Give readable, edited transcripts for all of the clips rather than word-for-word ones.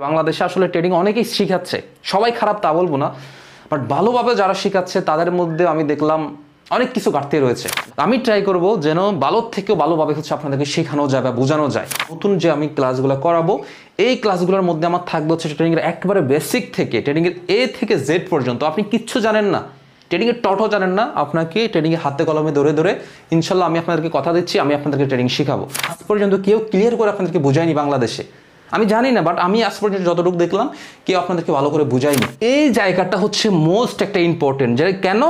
বাংলাদেশে আসলে ট্রেডিং অনেকেই শিখাচ্ছে, সবাই খারাপ তা বলবো না, বাট ভালোভাবে যারা শিখাচ্ছে তাদের মধ্যে আমি দেখলাম অনেক কিছু ঘাটতি রয়েছে। আমি ট্রাই করব যেন ভালোর থেকেও ভালোভাবে আপনাদেরকে শেখানো যায় বা বোঝানো যায়। নতুন যে আমি ক্লাসগুলো করাবো এই ক্লাসগুলোর মধ্যে আমার থাকবে ট্রেডিংয়ের একেবারে বেসিক থেকে ট্রেডিংয়ের এ থেকে জেড পর্যন্ত। আপনি কিচ্ছু জানেন না, ট্রেডিংয়ের টটও জানেন না, আপনাকে ট্রেডিংয়ে হাতে কলমে ধরে ধরে ইনশাল্লাহ আমি আপনাদেরকে কথা দিচ্ছি, আমি আপনাদেরকে ট্রেডিং শেখাবো। আজ পর্যন্ত কেউ ক্লিয়ার করে আপনাদেরকে বোঝায়নি বাংলাদেশে, আমি জানি না, বাট আমি আজ পর্যন্ত যতটুকু দেখলাম কেউ আপনাদেরকে ভালো করে বুঝায়নি। এই জায়গাটা মোস্ট একটা ইম্পর্টেন্ট, যে কেন,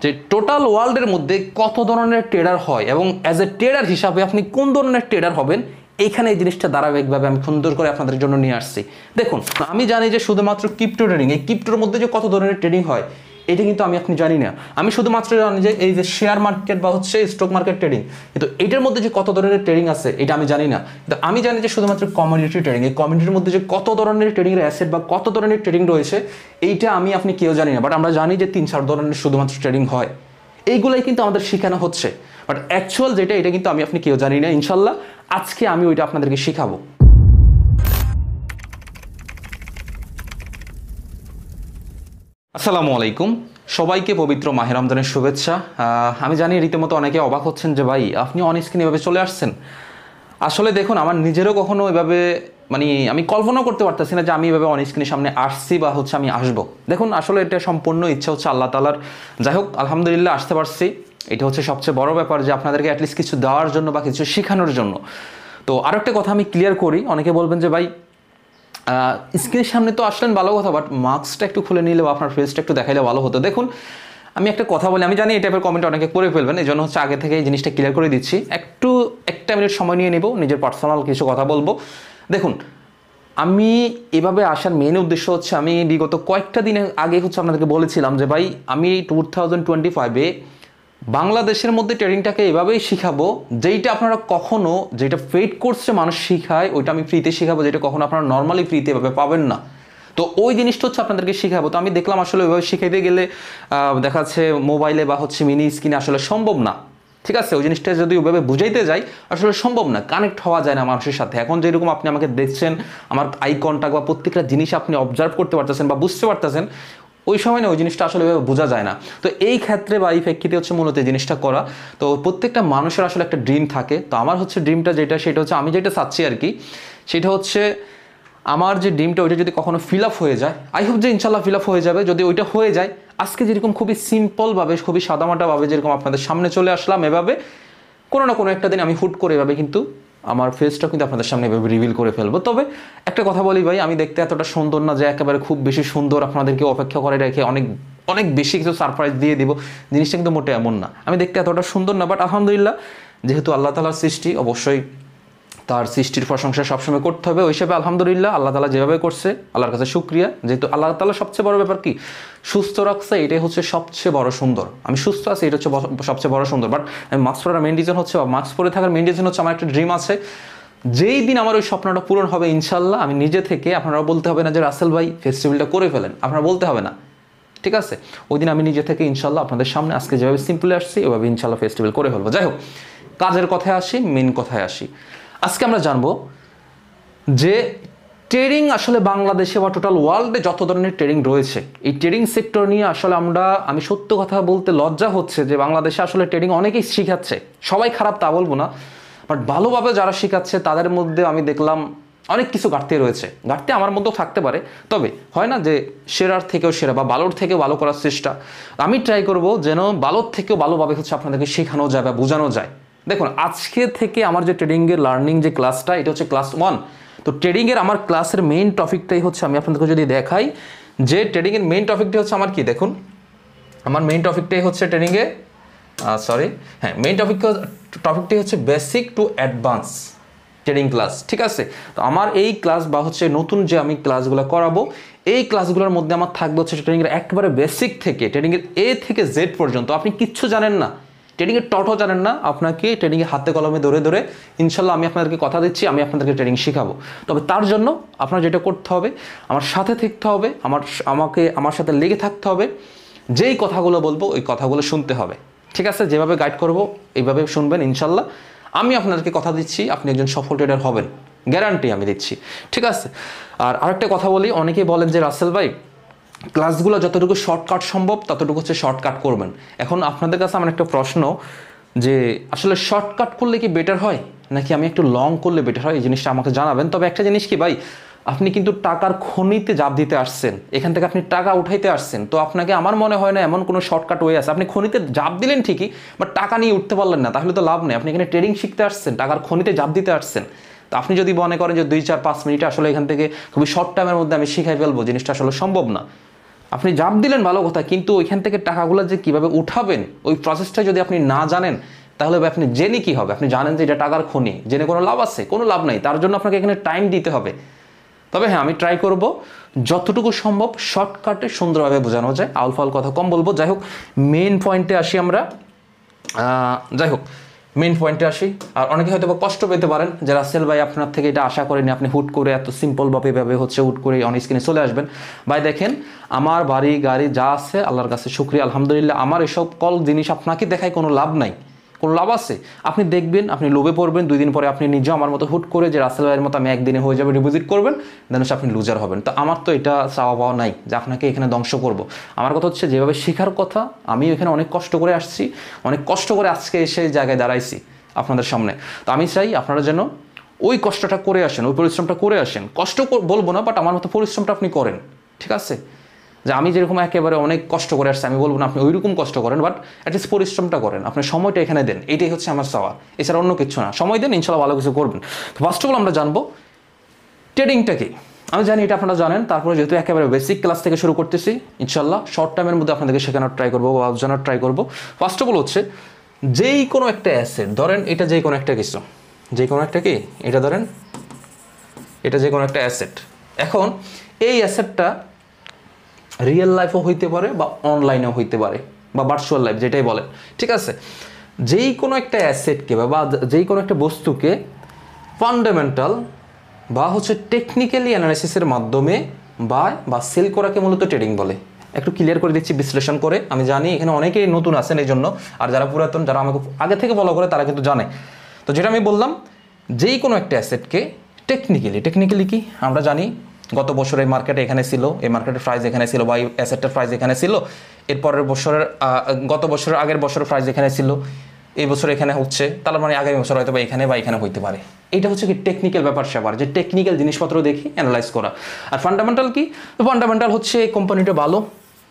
যে টোটাল ওয়ার্ল্ডের মধ্যে কত ধরনের ট্রেডার হয় এবং অ্যাজ এ ট্রেডার হিসাবে আপনি কোন ধরনের ট্রেডার হবেন, এইখানে এই জিনিসটা ধারাবাহিকভাবে আমি সুন্দর করে আপনাদের জন্য নিয়ে আসছি। দেখুন, আমি জানি যে শুধুমাত্র ক্রিপ্টো ট্রেডিং, এই ক্রিপ্টোর মধ্যে যে কত ধরনের ট্রেডিং হয় এটা কিন্তু আপনি জানি না। আমি শুধুমাত্র জানি যে এই যে শেয়ার মার্কেট বা স্টক মার্কেট ট্রেডিং, কিন্তু এটার মধ্যে যে কত ধরনের ট্রেডিং আছে এটা আমি জানি না। কিন্তু আমি জানি যে শুধুমাত্র কমিউনিটি ট্রেডিং, এই কমিউনিটির মধ্যে যে কত ধরনের ট্রেডিংয়ের অ্যাসেট বা কত ধরনের ট্রেডিং রয়েছে এইটা আপনি কেউ জানি না, বাট আমরা জানি যে 3-4 ধরনের শুধুমাত্র ট্রেডিং হয়। এইগুলাই কিন্তু আমাদের শেখানো হচ্ছে, বাট অ্যাকচুয়াল যেটা এটা কিন্তু আপনি কেউ জানি না। ইনশাল্লাহ আজকে আমি ওইটা আপনাদেরকে শেখাবো। আসসালামু আলাইকুম, সবাইকে পবিত্র মাহে রমজানের শুভেচ্ছা। আমি জানি রীতিমতো অনেকে অবাক হচ্ছেন যে ভাই আপনি অন স্ক্রিন এভাবে চলে আসছেন। আসলে দেখুন, আমার নিজেরও কখনো এভাবে আমি কল্পনাও করতে পারতেছি না যে আমি এভাবে অন স্ক্রিনের সামনে আসছি বা আমি আসবো। দেখুন, আসলে এটা সম্পূর্ণ ইচ্ছা আল্লাহ তাআলার। যাই হোক, আলহামদুলিল্লাহ আসতে পারছি, এটা সবচেয়ে বড় ব্যাপার, যে আপনাদেরকে অ্যাটলিস্ট কিছু দেওয়ার জন্য বা কিছু শেখানোর জন্য। তো আরেকটা কথা আমি ক্লিয়ার করি, অনেকে বলবেন যে ভাই স্ক্রিনের সামনে তো আসলেন ভালো কথা, বাট মাস্কটা একটু খুলে নিলে বা আপনার ফেসটা একটু দেখাইলে ভালো হতো। দেখুন, আমি একটা কথা বলি, আমি জানি এই টাইপের কমেন্ট অনেকে করে ফেলবেন, এই জন্য আগে থেকে এই জিনিসটা ক্লিয়ার করে দিচ্ছি। একটা মিনিট সময় নিয়ে নেব, নিজের পার্সোনাল কিছু কথা বলবো। দেখুন, আমি এভাবে আসার মেন উদ্দেশ্য আমি বিগত কয়েকটা দিন আগে আপনাদেরকে বলেছিলাম যে ভাই আমি 2025-এ বাংলাদেশের মধ্যে ট্রেডিংটাকে এভাবেই শিখাবো, যেইটা আপনারা কখনো, যেটা পেইড কোর্সে মানুষ শিখায় ওইটা আমি ফ্রিতে শিখাবো, যেটা কখনো আপনারা নর্মালি ফ্রিতে এভাবে পাবেন না। তো ওই জিনিসটা আপনাদেরকে শিখাবো। তো আমি দেখলাম আসলে ওইভাবে শিখাইতে গেলে দেখা যাচ্ছে মোবাইলে বা মিনি স্ক্রিনে আসলে সম্ভব না। ঠিক আছে, ওই জিনিসটা যদি ওইভাবে বুঝাইতে যাই আসলে সম্ভব না, কানেক্ট হওয়া যায় না মানুষের সাথে। এখন যেরকম আপনি আমাকে দেখছেন, আমার আই কন্টাক্ট বা প্রত্যেকটা জিনিস আপনি অবজার্ভ করতে পারতেছেন বা বুঝতে পারতেছেন, ওই সময় না ওই জিনিসটা আসলে বোঝা যায় না। তো এই ক্ষেত্রে বা এই প্রেক্ষিতে মূলত এই জিনিসটা করা। তো প্রত্যেকটা মানুষের আসলে একটা ড্রিম থাকে। তো আমার ড্রিমটা সেটা আমি যেটা চাচ্ছি আর কি, সেটা আমার যে ড্রিমটা ওইটা যদি কখনো ফিল আপ হয়ে যায়, আই হোপ যে ইনশাল্লাহ ফিল আপ হয়ে যাবে। যদি ওইটা হয়ে যায়, আজকে যেরকম খুবই সিম্পলভাবে, খুবই সাদামাটাভাবে যেরকম আপনাদের সামনে চলে আসলাম, এভাবে কোনো না কোনো একটা দিন আমি হুট করে এভাবে কিন্তু আমার ফেসটা কিন্তু আপনাদের সামনে এভাবে রিভিল করে ফেলবো। তবে একটা কথা বলি ভাই, আমি দেখতে এতটা সুন্দর না যে একেবারে খুব বেশি সুন্দর আপনাদেরকে অপেক্ষা করে রেখে অনেক অনেক বেশি কিছু সারপ্রাইজ দিয়ে দিব, জিনিসটা কিন্তু মোটে এমন না। আমি দেখতে এতটা সুন্দর না, বাট আলহামদুলিল্লাহ যেহেতু আল্লাহ তাআলার সৃষ্টি, অবশ্যই তার সৃষ্টির প্রশংসা সবসময় করতে হবে। ওই হিসাবে আলহামদুলিল্লাহ আল্লাহ তাআলা যেভাবে করছে আল্লাহর কাছে শুকরিয়া। যেহেতু আল্লাহ তাআলা সবচেয়ে বড় ব্যাপার কি, সুস্থ রাখছে, এটাই সবচেয়ে বড় সুন্দর। আমি সুস্থ আছি, এটা সবচেয়ে বড় সুন্দর। বাট আমি মাস্ক পরার মেন রিজন বা মাস্ক পরে থাকার মেন রিজন আমার একটা ড্রিম আছে। যেই দিন আমার ওই স্বপ্নটা পূরণ হবে ইনশাল্লাহ, আমি নিজে থেকে, আপনারা বলতে হবে না যে রাসেল ভাই ফেস্টিভ্যালটা করে ফেলেন, আপনারা বলতে হবে না, ঠিক আছে? ওই দিন আমি নিজে থেকে ইনশাল্লাহ আপনাদের সামনে আজকে যেভাবে সিম্পলি আসছি ওইভাবে ইনশাল্লাহ ফেস্টিভ্যাল করে ফেলবো। যাই হোক, কাজের কথায় আসি, মেন কথায় আসি। আজকে আমরা জানবো যে ট্রেডিং আসলে বাংলাদেশে বা টোটাল ওয়ার্ল্ডে যত ধরনের ট্রেডিং রয়েছে, এই ট্রেডিং সেক্টর নিয়ে আসলে আমি সত্য কথা বলতে লজ্জা হচ্ছে যে বাংলাদেশে আসলে ট্রেডিং অনেকেই শিখাচ্ছে, সবাই খারাপ তা বলবো না, বাট ভালোভাবে যারা শিখাচ্ছে তাদের মধ্যে আমি দেখলাম অনেক কিছু ঘাটতি রয়েছে। ঘাটতি আমার মধ্যেও থাকতে পারে, তবে হয় না যে সেরার থেকেও সেরা বা ভালোর থেকেও ভালো করার চেষ্টা। আমি ট্রাই করব যেন ভালোর থেকেও ভালোভাবে আপনাদেরকে শেখানো যায় বা বোঝানো যায়। দেখুন, আজকে থেকে আমার যে ট্রেডিংয়ের লার্নিং যে ক্লাসটা, এটা ক্লাস 1। তো ট্রেডিংয়ের আমার ক্লাসের মেইন টপিকটাই আমি আপনাদেরকে যদি দেখাই যে ট্রেডিংয়ের মেইন টপিকটাই আমার কি, দেখুন আমার মেইন টপিকটাই ট্রেডিংয়ে মেইন টপিকটাই basic to advance trading class. ঠিক আছে, তো আমার এই ক্লাস বা নতুন যে আমি ক্লাসগুলো করাবো এই ক্লাসগুলোর মধ্যে আমার থাকবে ট্রেডিংয়ের একেবারে বেসিক থেকে ট্রেডিংয়ের এ থেকে জেড পর্যন্ত। আপনি কিচ্ছু জানেন না, ট্রেডিংয়ের টটও জানেন না, আপনাকে ট্রেডিংয়ে হাতে কলমে ধরে ধরে ইনশাল্লাহ আমি আপনাদেরকে কথা দিচ্ছি, আমি আপনাদেরকে ট্রেডিং শেখাবো। তবে তার জন্য আপনার যেটা করতে হবে, আমার সাথে থাকতে হবে, আমার সাথে লেগে থাকতে হবে, যেই কথাগুলো বলবো ওই কথাগুলো শুনতে হবে। ঠিক আছে, যেভাবে গাইড করবো এইভাবে শুনবেন, ইনশাল্লাহ আমি আপনাদেরকে কথা দিচ্ছি আপনি একজন সফল ট্রেডার হবেন। গ্যারান্টি আমি দিচ্ছি, ঠিক আছে। আর আরেকটা কথা বলি, অনেকেই বলেন যে রাসেল ভাই ক্লাসগুলো যতটুকু শর্টকাট সম্ভব ততটুকু হচ্ছে শর্টকাট করবেন। এখন আপনাদের কাছে আমার একটা প্রশ্ন, যে আসলে শর্টকাট করলে কি বেটার হয় নাকি আমি একটু লং করলে বেটার হয়, এই জিনিসটা আমাকে জানাবেন। তবে একটা জিনিস কি ভাই, আপনি কিন্তু টাকার খনিতে জাপ দিতে আসছেন, এখান থেকে আপনি টাকা উঠাইতে আসছেন, তো আপনাকে আমার মনে হয় না এমন কোনো শর্টকাট ওয়ে আছে। আপনি খনিতে জাপ দিলেন ঠিকই, বাট টাকা নিয়ে উঠতে পারলেন না, তাহলে তো লাভ নেই। আপনি এখানে ট্রেডিং শিখতে আসছেন, টাকার খনিতে জাপ দিতে আসছেন। তো আপনি যদি মনে করেন যে 2-4-5 মিনিটে আসলে এখান থেকে খুবই শর্ট টাইমের মধ্যে আমি শিখাই ফেলবো, জিনিসটা আসলে সম্ভব না। আপনি জাপ দিলেন ভালো কথা, কিন্তু ওইখান থেকে টাকাগুলো যে কীভাবে উঠাবেন ওই প্রসেসটা যদি আপনি না জানেন, তাহলে আপনি জেনে কী হবে? আপনি জানেন যে এটা টাকার খনি, জেনে কোনো লাভ আছে? কোনো লাভ নাই। তার জন্য আপনাকে এখানে টাইম দিতে হবে। তবে হ্যাঁ, আমি ট্রাই করব যতটুকু সম্ভব শর্টকাটে সুন্দরভাবে বোঝানো যায়, আউলফাউল কথা কম বলবো। যাই হোক, মেইন পয়েন্টে আসি আমরা। মেইন পয়েন্টে আসি। আর অনেকে হয়তো কষ্ট পেতে পারেন যে রাসেল ভাই আপনার থেকে এটা আশা করেনি, আপনি হুট করে এত সিম্পলভাবে এভাবে হচ্ছে হুট করে অন স্ক্রিনে চলে আসবেন। ভাই দেখেন, আমার বাড়ি গাড়ি যা আছে আল্লাহর কাছে শুকরিয়া আলহামদুলিল্লাহ, আমার এসব কল জিনিস আপনাকে দেখায় কোনো লাভ নাই, কোনো লাভ আছে? আপনি দেখবেন, আপনি লোভে পড়বেন, 2 দিন পরে আপনি নিজেও আমার মতো হুট করে যে রাসেল ভাইয়ের মতো আমি একদিনে হয়ে যাবে ডিপোজিট করবেন, দেন হচ্ছে আপনি লুজার হবেন। তো আমার তো এটা চাওয়া পাওয়া নাই যে আপনাকে এখানে ধ্বংস করব। আমার কথা হচ্ছে যেভাবে শেখার কথা, আমি এখানে অনেক কষ্ট করে আসছি, অনেক কষ্ট করে আজকে এসে জায়গায় দাঁড়াইছি আপনাদের সামনে। তো আমি চাই আপনারা যেন ওই কষ্টটা করে আসেন, ওই পরিশ্রমটা করে আসেন। কষ্ট বলবো না, বাট আমার মতো পরিশ্রমটা আপনি করেন, ঠিক আছে? যে আমি যেরকম একেবারে অনেক কষ্ট করে আসছি আমি বলবো না আপনি ওইরকম কষ্ট করেন, বাট অ্যাটলিস্ট পরিশ্রমটা করেন, আপনার সময়টা এখানে দেন, এটাই হচ্ছে আমার চাওয়া। এছাড়া অন্য কিছু না, সময় দেন, ইনশাল্লাহ ভালো কিছু করবেন। তো ফার্স্ট অফ অল আমরা জানবো ট্রেডিংটা কি। আমি জানি এটা আপনারা জানেন, তারপরে যেহেতু একেবারে বেসিক ক্লাস থেকে শুরু করতেছি, ইনশাল্লাহ শর্ট টাইমের মধ্যে আপনাদেরকে শেখানোর ট্রাই করবো বা জানার ট্রাই করবো। ফার্স্ট অফ অল হচ্ছে যেই কোনো একটা অ্যাসেট ধরেন, এটা যেই কোনো একটা কিছু, যেই কোনো একটা কি, এটা ধরেন এটা যে কোনো একটা অ্যাসেট। এখন এই অ্যাসেটটা রিয়েল লাইফও হইতে পারে বা অনলাইনেও হইতে পারে বা ভার্চুয়াল লাইফ যেটাই বলেন, ঠিক আছে? যেই কোনো একটা অ্যাসেটকে বা যেই কোনো একটা বস্তুকে ফান্ডামেন্টাল বা হচ্ছে টেকনিক্যালি অ্যানালাইসিসের মাধ্যমে বা সেল করাকে মূলত ট্রেডিং বলে। একটু ক্লিয়ার করে দিচ্ছি বিশ্লেষণ করে। আমি জানি এখানে অনেকেই নতুন আছেন এই জন্য, আর যারা পুরাতন, যারা আমাকে আগে থেকে ফলো করে তারা কিন্তু জানে। তো যেটা আমি বললাম, যেই কোনো একটা অ্যাসেটকে টেকনিক্যালি কি আমরা জানি, গত বছর এই মার্কেটে এখানে ছিল, এই মার্কেটের প্রাইস এখানে ছিল, বা এই অ্যাসেটটার প্রাইস এখানে ছিল, এরপরের বছরের গত বছরের আগের বছরের প্রাইস এখানে ছিল, এই বছর এখানে হচ্ছে, তার মানে আগামী বছর হয়তো বা এখানে বা এখানে হইতে পারে। এটা হচ্ছে কি টেকনিক্যাল ব্যাপার স্যাপার, যে টেকনিক্যাল জিনিসপত্র দেখি অ্যানালাইজ করা। আর ফান্ডামেন্টাল কি? ফান্ডামেন্টাল হচ্ছে এই কোম্পানিটা ভালো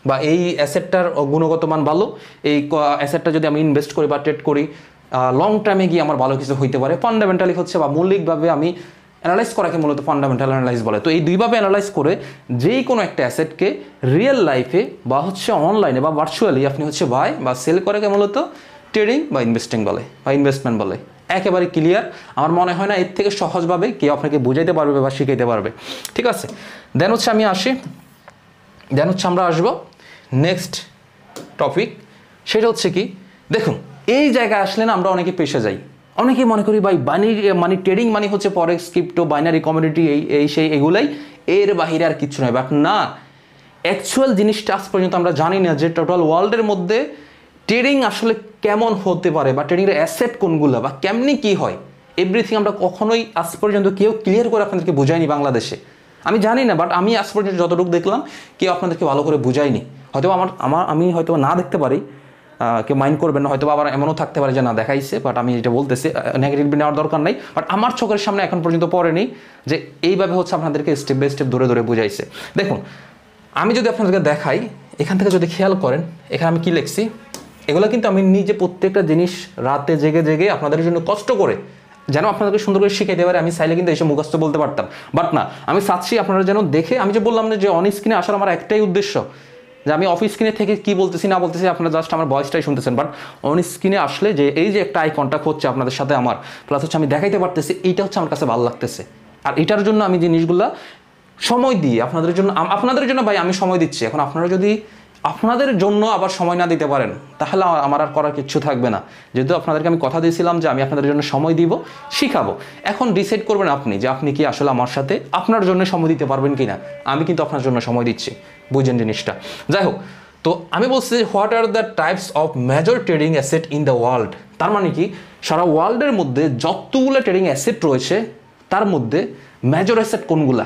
বা এই অ্যাসেটটার গুণগত মান ভালো, এই অ্যাসেটটা যদি আমি ইনভেস্ট করি বা ট্রেড করি লং টাইমে গিয়ে আমার ভালো কিছু হইতে পারে। ফান্ডামেন্টালি হচ্ছে বা মৌলিকভাবে আমি অ্যানালাইজ করাকে মূলত ফান্ডামেন্টাল অ্যানালাইজ বলে। তো এই দুইভাবে অ্যানালাইজ করে যেই কোনো একটা অ্যাসেটকে রিয়েল লাইফে বা হচ্ছে অনলাইনে বা ভার্চুয়ালি আপনি হচ্ছে বাই বা সেল করাকে মূলত ট্রেডিং বা ইনভেস্টিং বলে বা ইনভেস্টমেন্ট বলে। একেবারে ক্লিয়ার। আমার মনে হয় না এর থেকে সহজভাবে কেউ আপনাকে বুঝাইতে পারবে বা শিখাইতে পারবে, ঠিক আছে? দেন হচ্ছে আমরা আসবো নেক্সট টপিক। সেটা হচ্ছে কি, দেখুন এই জায়গায় আসলে না আমরা অনেকে পেশে যাই। অনেকেই মনে করি ভাই মানে ট্রেডিং মানে হচ্ছে ফরেক্স, ক্রিপ্টো, বাইনারি, কমোডিটি, এই সেই এগুলাই, এর বাহিরে আর কিছু নয়। বাট না, অ্যাকচুয়াল জিনিসটা আজ পর্যন্ত আমরা জানি না যে টোটাল ওয়ার্ল্ডের মধ্যে ট্রেডিং আসলে কেমন হতে পারে বা ট্রেডিংয়ের অ্যাসেট কোনগুলো বা কেমনি কি হয়, এভরিথিং আমরা কখনোই আজ পর্যন্ত কেউ ক্লিয়ার করে আপনাদেরকে বুঝায়নি বাংলাদেশে। আমি জানি না, বাট আমি আজ পর্যন্ত যতটুকু দেখলাম কেউ আপনাদেরকে ভালো করে বুঝায়নি। হয়তো আমি হয়তো না দেখতে পারি, কেউ মাইন্ড করবেন না, হয়তো আবার এমনও থাকতে পারে যে না দেখাইছে, বাট আমি যেটা বলতেছি নেগেটিভ নেওয়ার দরকার নাই। বাট আমার চোখের সামনে এখন পর্যন্ত পড়েনি যে এইভাবে হচ্ছে আপনাদেরকে স্টেপ বাই স্টেপ ধরে ধরে বুঝাইছে। দেখুন আমি যদি আপনাদেরকে দেখাই, এখান থেকে যদি খেয়াল করেন, এখানে আমি কি লিখছি, এগুলো কিন্তু আমি নিজে প্রত্যেকটা জিনিস রাতে জেগে জেগে আপনাদের জন্য কষ্ট করে যেন আপনাদেরকে সুন্দর করে শিখাইতে পারে। আমি চাইলে কিন্তু এসে মুখস্থ বলতে পারতাম, বাট না, আমি চাচ্ছি আপনারা যেন দেখে, আমি যে বললাম না যে অন স্ক্রিনে আসার আমার একটাই উদ্দেশ্য, যে আমি অফ স্ক্রিনে থেকে কি বলতেছি না বলতেছি আপনারা জাস্ট আমার ভয়েসটাই শুনতেছেন, বাট অন স্ক্রিনে আসলে যে এই যে একটা আই কন্ট্যাক্ট হচ্ছে আপনাদের সাথে আমার, প্লাস হচ্ছে আমি দেখাইতে পারতেছি, এইটা হচ্ছে আমার কাছে ভালো লাগতেছে। আর এটার জন্য আমি জিনিসগুলা সময় দিয়ে আপনাদের জন্য ভাই আমি সময় দিচ্ছি। এখন আপনারা যদি আপনাদের জন্য আবার সময় না দিতে পারেন, তাহলে আমার আর করার কিচ্ছু থাকবে না। যেহেতু আপনাদেরকে আমি কথা দিয়েছিলাম যে আমি আপনাদের জন্য সময় দিব, শিখাবো। এখন ডিসাইড করবেন আপনি যে আপনি কি আসলে আমার সাথে আপনার জন্য সময় দিতে পারবেন কি না। আমি কিন্তু আপনার জন্য সময় দিচ্ছি, বুঝেন জিনিসটা। যাই হোক, তো আমি বলছি what are the types of major trading asset in the world. তার মানে কি, সারা ওয়ার্ল্ডের মধ্যে যতগুলো ট্রেডিং অ্যাসেট রয়েছে তার মধ্যে মেজর অ্যাসেট কোনগুলা,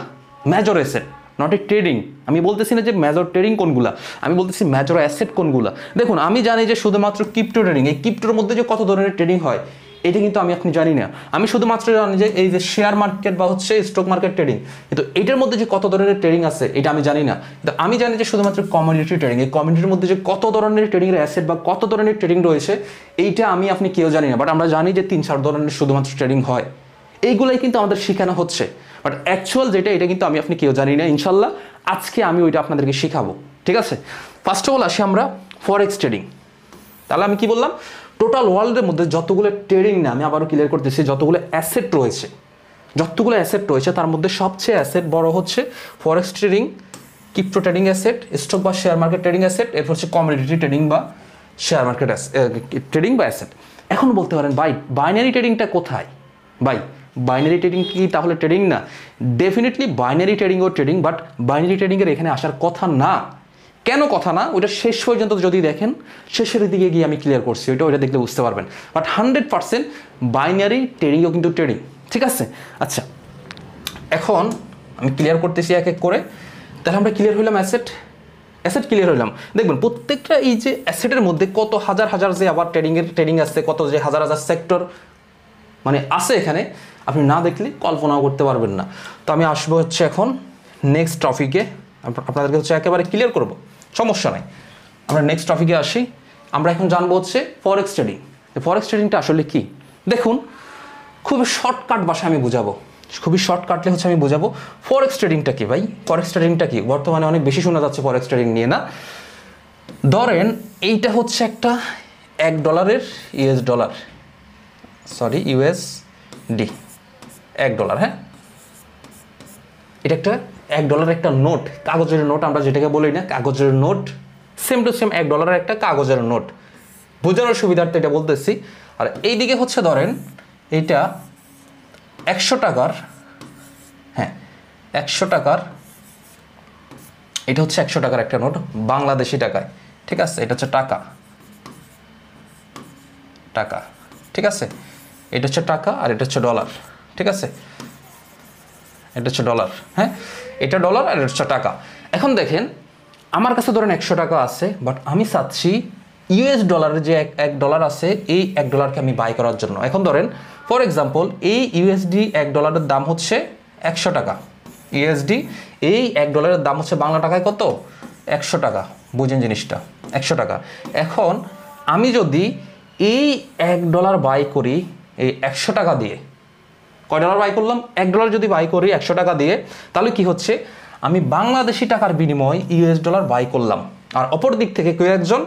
major asset not a trading, আমি বলতেছি না যে মেজর ট্রেডিং কোনগুলা, আমি বলতেছি মেজর অ্যাসেট কোনগুলা। দেখুন আমি জানি যে শুধুমাত্র ক্রিপ্টো ট্রেডিং, এই ক্রিপ্টোর মধ্যে যে কত ধরনের ট্রেডিং হয় এটা কিন্তু আপনি জানি না। আমি শুধুমাত্র জানি যে এই যে শেয়ার মার্কেট বা হচ্ছে স্টক মার্কেট ট্রেডিং, কিন্তু এটার মধ্যে যে কত ধরনের ট্রেডিং আছে এটা আমি জানি না। কিন্তু আমি জানি যে শুধুমাত্র কমিউনিটি ট্রেডিং, এই কমিউনিটির মধ্যে যে কত ধরনের ট্রেডিংয়ের অ্যাসেট বা কত ধরনের ট্রেডিং রয়েছে এইটা আপনি কেউ জানি না, বাট আমরা জানি যে 3-4 ধরনের শুধুমাত্র ট্রেডিং হয়। এইগুলাই কিন্তু আমাদের শেখানো হচ্ছে, বাট অ্যাকচুয়াল যেটা এটা কিন্তু আপনি কেউ জানি না। ইনশাল্লাহ আজকে আমি ওইটা আপনাদেরকে শেখাবো, ঠিক আছে। ফার্স্ট অফ অল আসি আমরা ফরেক্স ট্রেডিং। তাহলে আমি কি বললাম, টোটাল ওয়ার্ল্ডের মধ্যে যতগুলো ট্রেডিং না, আমি আবারও ক্লিয়ার করতেছি, যতগুলো অ্যাসেট রয়েছে তার মধ্যে সবচেয়ে অ্যাসেট বড় হচ্ছে forex trading, crypto trading asset, stock বা শেয়ার মার্কেট ট্রেডিং অ্যাসেট, এরপর হচ্ছে কমোডিটি ট্রেডিং বা শেয়ার মার্কেট ট্রেডিং বা অ্যাসেট। এখন বলতে পারেন ভাই বাইনারি ট্রেডিংটা কোথায়? ভাই বাইনারি ট্রেডিং কি তাহলে ট্রেডিং না? ডেফিনেটলি বাইনারি ট্রেডিংও ট্রেডিং, বাট বাইনারি ট্রেডিংয়ের এখানে আসার কথা না। কেন কথা না, ওইটা শেষ পর্যন্ত যদি দেখেন, শেষের দিকে গিয়ে আমি ক্লিয়ার করছি, ওইটা দেখলে বুঝতে পারবেন। বাট 100% বাইনারি ট্রেডিংও কিন্তু ট্রেডিং, ঠিক আছে। আচ্ছা এখন আমি ক্লিয়ার করতেছি এক এক করে। তাহলে আমরা ক্লিয়ার হইলাম অ্যাসেট ক্লিয়ার হইলাম। দেখবেন প্রত্যেকটা এই যে অ্যাসেটের মধ্যে কত হাজার হাজার যে আবার ট্রেডিং আছে, কত যে হাজার হাজার সেক্টর আছে এখানে, আপনি না দেখলে কল্পনাও করতে পারবেন না। তো আমি আসবো হচ্ছে এখন নেক্সট টপিকে, আপনাদেরকে হচ্ছে একেবারে ক্লিয়ার করব, সমস্যা নাই। আমরা নেক্সট টপিকে আসি। আমরা এখন জানবো হচ্ছে ফরেক্স ট্রেডিং। ফরেক্স ট্রেডিংটা আসলে কি? দেখুন খুবই শর্টকাট ভাষায় আমি বুঝাবো, খুবই শর্টকাটলে হচ্ছে আমি বুঝাবো ফরেক্স ট্রেডিংটা কি। ভাই ফরেক্স ট্রেডিংটা কি? বর্তমানে অনেক বেশি শোনা যাচ্ছে ফরেক্স ট্রেডিং নিয়ে, না? ধরেন এইটা হচ্ছে একটা $1 USD, $1, হ্যাঁ, এটা একটা $1 একটা নোট, কাগজের নোট আমরা যেটাকে বলি না, কাগজের নোট, সেম টু সেম $1 একটা কাগজের নোট, বোঝানোর সুবিধার্থে এটা বলতেছি। আর এইদিকে হচ্ছে ধরেন এইটা 100 টাকার, হ্যাঁ 100 টাকার, এটা হচ্ছে 100 টাকার একটা নোট বাংলাদেশি টাকায়, ঠিক আছে। এটা হচ্ছে টাকা, ঠিক আছে। এটা হচ্ছে টাকা আর এটা হচ্ছে ডলার, ঠিক আছে। এটা হচ্ছে ডলার, হ্যাঁ, এটা ডলার আর এটা হচ্ছে টাকা। এখন দেখেন আমার কাছে ধরেন 100 টাকা আছে, বাট আমি চাচ্ছি $1 যে $1 আছে, এই $1কে আমি বাই করার জন্য। এখন ধরেন ফর এক্সাম্পল এই $1 দাম হচ্ছে 100 টাকা, USD এই $1 দাম হচ্ছে বাংলা টাকায় কত? 100 টাকা, বুঝেন জিনিসটা, 100 টাকা। এখন আমি যদি এই $1 বাই করি এই 100 টাকা দিয়ে, কয় ডলার বাই করলাম? $1 যদি বাই করি 100 টাকা দিয়ে, তাহলে কি হচ্ছে, আমি বাংলাদেশি টাকার বিনিময়ে $1 বাই করলাম, আর অপর দিক থেকে কেউ একজন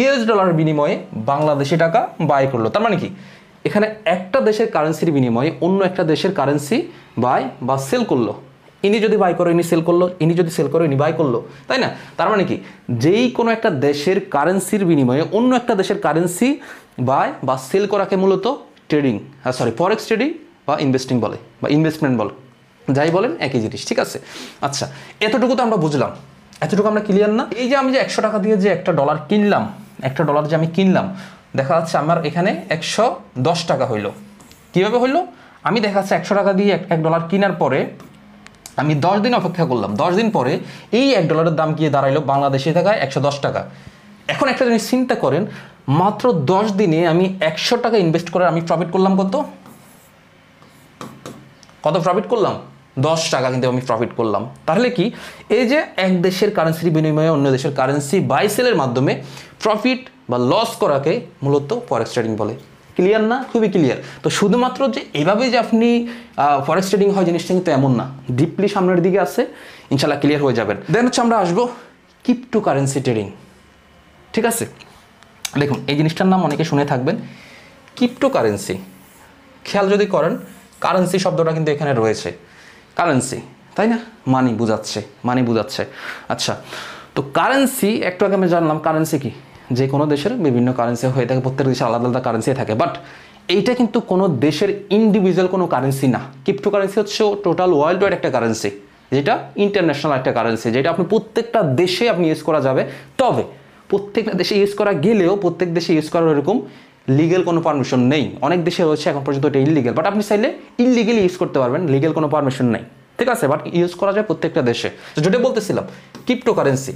$1 বিনিময়ে বাংলাদেশি টাকা বাই করলো। তার মানে কি, এখানে একটা দেশের কারেন্সির বিনিময়ে অন্য একটা দেশের কারেন্সি বাই বা সেল করলো। ইনি যদি বাই করে ইনি সেল করলো, ইনি যদি সেল করে ইনি বাই করলো, তাই না? তার মানে কি, যেই কোনো একটা দেশের কারেন্সির বিনিময়ে অন্য একটা দেশের কারেন্সি বাই বা সেল করাকে মূলত ট্রেডিং, ফরেক্স ট্রেডিং বা ইনভেস্টিং বলে বা ইনভেস্টমেন্ট বলে, যাই বলেন একই জিনিস, ঠিক আছে। আচ্ছা এতটুকু তো আমরা বুঝলাম, এতটুকু আমরা ক্লিয়ার না? এই যে আমি যে 100 টাকা দিয়ে যে একটা ডলার কিনলাম, একটা ডলার যে আমি কিনলাম, দেখা যাচ্ছে আমার এখানে 110 টাকা হইলো। কীভাবে হইলো? আমি দেখা যাচ্ছে 100 টাকা দিয়ে $1 কেনার পরে আমি 10 দিন অপেক্ষা করলাম, 10 দিন পরে এই $1 দাম গিয়ে দাঁড়াইলো বাংলাদেশি টাকায় 110 টাকা। এখন একটা জিনিস চিন্তা করেন, মাত্র 10 দিনে আমি 100 টাকা ইনভেস্ট করে আমি প্রফিট করলাম কত প্রফিট করলাম? 10 টাকা কিন্তু আমি প্রফিট করলাম। তাহলে কি, এই যে এক দেশের কারেন্সির বিনিময়ে অন্য দেশের কারেন্সি বাই সেলের মাধ্যমে প্রফিট বা লস করাকে মূলত ফরেক্স ট্রেডিং বলে। ক্লিয়ার না? খুবই ক্লিয়ার। তো শুধুমাত্র যে এভাবে যে আপনি ফরেক্স ট্রেডিং হয় জিনিসটা কিন্তু এমন না, ডিপলি সামনের দিকে আছে, ইনশাল্লাহ ক্লিয়ার হয়ে যাবেন। দেন হচ্ছে আমরা আসবো ক্রিপ্টো কারেন্সি ট্রেডিং, ঠিক আছে। দেখুন এই জিনিসটার নাম অনেকে শুনে থাকবেন, ক্রিপ্টো কারেন্সি। খেয়াল যদি করেন, কারেন্সি শব্দটা কিন্তু এখানে রয়েছে, কারেন্সি, তাই না? মানি বুঝাচ্ছে। আচ্ছা, তো কারেন্সি একটু আগে আমি জানলাম কারেন্সি কি, যে কোনো দেশের বিভিন্ন কারেন্সি হয়ে থাকে, প্রত্যেক দেশের আলাদা আলাদা কারেন্সি থাকে, বাট এইটা কিন্তু কোনো দেশের ইন্ডিভিজুয়াল কোনো কারেন্সি না। ক্রিপ্টো কারেন্সি হচ্ছে টোটাল ওয়ার্ল্ড ওয়াইড একটা কারেন্সি, যেটা ইন্টারন্যাশনাল একটা কারেন্সি, যেটা আপনি প্রত্যেকটা দেশে আপনি ইউজ করা যাবে। তবে প্রত্যেকটা দেশে ইউজ করা গেলেও প্রত্যেক দেশে ইউজ করার এরকম লিগেল কোনো পারমিশন নেই। অনেক দেশে রয়েছে এখন পর্যন্ত এটা ইলিগেল, বাট আপনি চাইলে ইলিগেলি ইউজ করতে পারবেন, লিগেল কোনো পারমিশন নেই, ঠিক আছে, বাট ইউজ করা যায় প্রত্যেকটা দেশে। তো যেটা বলতেছিলাম, ক্রিপ্টোকারেন্সি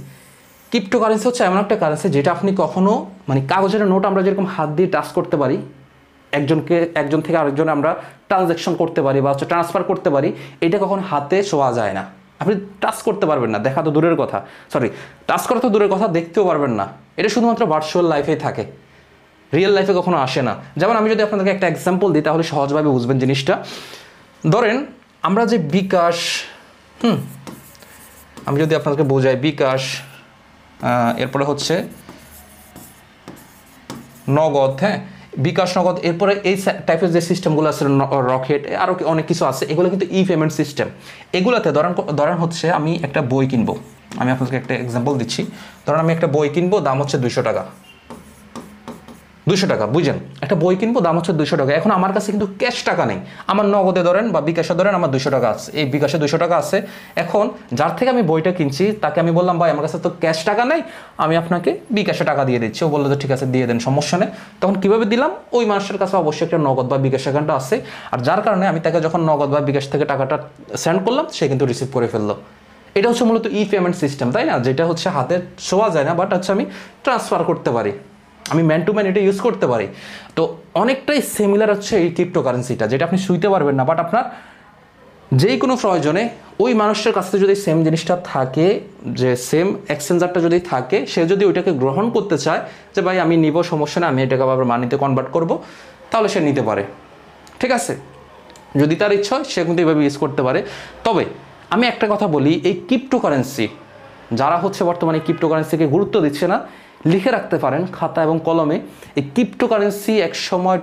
হচ্ছে এমন একটা কারেন্সি যেটা আপনি কখনো মানে কাগজের নোট আমরা যেরকম হাত দিয়ে টাচ করতে পারি, একজন থেকে আরেকজনে আমরা ট্রানজ্যাকশন করতে পারি বা হচ্ছে ট্রান্সফার করতে পারি, এটা কখনো হাতে ছোঁয়া যায় না, আপনি টাচ করতে পারবেন না, দেখা তো দূরের কথা, টাচ করা তো দূরের কথা, দেখতেও পারবেন না। এটা শুধুমাত্র ভার্চুয়াল লাইফেই থাকে, রিয়েল লাইফে কখনো আসে না। যেমন আমি যদি আপনাদেরকে একটা এক্সাম্পল দিই তাহলে সহজভাবে বুঝবেন জিনিসটা। ধরেন আমরা যে বিকাশ, আমি যদি আপনাদেরকে বোঝাই বিকাশ, এরপরে হচ্ছে নগদ, হ্যাঁ বিকাশ নগদ, এরপরে এই টাইপের যে সিস্টেমগুলো আছে রকেট, আরও অনেক কিছু আছে, এগুলো কিন্তু ই পেমেন্ট সিস্টেম। এগুলোতে ধরেন হচ্ছে আমি একটা বই কিনবো, আমি আপনাদেরকে একটা এক্সাম্পল দিচ্ছি। ধরেন আমি একটা বই কিনবো, দাম হচ্ছে 200 টাকা, বুঝেন, একটা বই কিনবো দাম হচ্ছে 200 টাকা। এখন আমার কাছে কিন্তু ক্যাশ টাকা নেই, আমার নগদে ধরেন বা বিকাশে ধরেন আমার 200 টাকা আছে, এই বিকাশে 200 টাকা আছে। এখন যার থেকে আমি বইটা কিনছি তাকে আমি বললাম, ভাই আমার কাছে তো ক্যাশ টাকা নেই, আমি আপনাকে বিকাশে টাকা দিয়ে দিচ্ছি। ও বললো যে ঠিক আছে দিয়ে দেন, সমস্যা নেই। তখন কীভাবে দিলাম, ওই মানুষের কাছে অবশ্যই একটা নগদ বা বিকাশ অ্যাকাউন্টটা আছে, আর যার কারণে আমি তাকে যখন নগদ বা বিকাশ থেকে টাকাটা সেন্ড করলাম, সে কিন্তু রিসিভ করে ফেললো। এটা হচ্ছে মূলত ই পেমেন্ট সিস্টেম, তাই না, যেটা হচ্ছে হাতে ছোঁয়া যায় না, বাট হচ্ছে আমি ট্রান্সফার করতে পারি, আমি ম্যান টু ম্যান এটা ইউজ করতে পারি। তো অনেকটাই সিমিলার হচ্ছে এই ক্রিপ্টোকারেন্সিটা, যেটা আপনি শুইতে পারবেন না, বাট আপনার যেই কোনো প্রয়োজনে ওই মানুষের কাছে যদি সেম জিনিসটা থাকে, যে সেম এক্সচেঞ্জারটা যদি থাকে, সে যদি ওইটাকে গ্রহণ করতে চায় যে ভাই আমি নিব, সমস্যা না, আমি এটাকে আবার মানিতে কনভার্ট করব, তাহলে সে নিতে পারে, ঠিক আছে, যদি তার ইচ্ছা হয় সে কিন্তু এইভাবে ইউজ করতে পারে। তবে আমি একটা কথা বলি, এই ক্রিপ্টোকারেন্সি যারা হচ্ছে বর্তমানে ক্রিপ্টোকারেন্সিকে গুরুত্ব দিচ্ছে না, লিখে রাখতে পারেন খাতা এবং কলমে, এই ক্রিপ্টোকারেন্সি এক সময়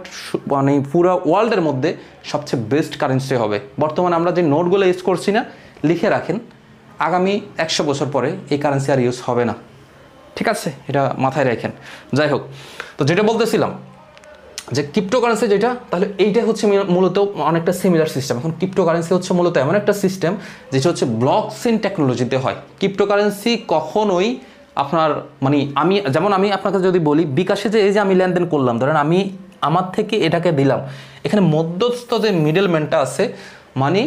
মানে পুরো ওয়ার্ল্ডের মধ্যে সবচেয়ে বেস্ট কারেন্সি হবে। বর্তমানে আমরা যে নোটগুলো ইউজ করছি না, লিখে রাখেন, আগামী 100 বছর পরে এই কারেন্সি আর ইউজ হবে না, ঠিক আছে, এটা মাথায় রাখেন। যাই হোক, তো যেটা বলতেছিলাম যে ক্রিপ্টোকারেন্সি যেটা, তাহলে এইটা হচ্ছে মূলত অনেকটা সিমিলার সিস্টেম। এখন ক্রিপ্টোকারেন্সি হচ্ছে মূলত এমন একটা সিস্টেম যেটা হচ্ছে ব্লকচেইন টেকনোলজিতে হয়। ক্রিপ্টোকারেন্সি কখনোই আপনার মানে আমি আপনাকে যদি বলি, বিকাশে যে এই যে আমি লেনদেন করলাম, ধরেন আমি আমার থেকে এটাকে দিলাম, এখানে মধ্যস্থ যে মিডলম্যানটা আছে, মানে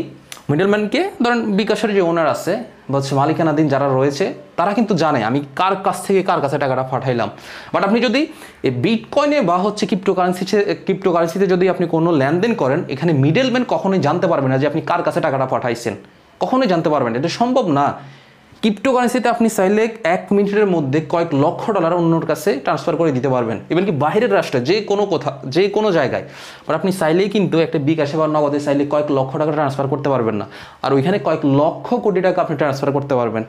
মিডলম্যানকে ধরেন বিকাশের যে ওনার আছে বা হচ্ছে মালিকানাধীন যারা রয়েছে, তারা কিন্তু জানে আমি কার কাছ থেকে কার কাছে টাকাটা পাঠাইলাম। বাট আপনি যদি এই বিটকয়েনে বা হচ্ছে ক্রিপ্টোকারেন্সিতে যদি আপনি কোনো লেনদেন করেন, এখানে মিডলম্যান কখনোই জানতে পারবে না যে আপনি কার কাছে টাকাটা পাঠাইছেন, কখনোই জানতে পারবেন না, এটা সম্ভব না। ক্রিপ্টোকারেন্সিতে আপনি চাইলে 1 মিনিটের মধ্যে কয়েক লক্ষ ডলার অন্যর কাছে ট্রান্সফার করে দিতে পারবেন, ইভেন কি বাইরের রাষ্ট্রে যে কোনো জায়গায়। আর আপনি চাইলেই কিন্তু একটা বিকাশে বা নগদে চাইলে কয়েক লক্ষ টাকা ট্রান্সফার করতে পারবেন না, আর ওইখানে কয়েক লক্ষ কোটি টাকা আপনি ট্রান্সফার করতে পারবেন,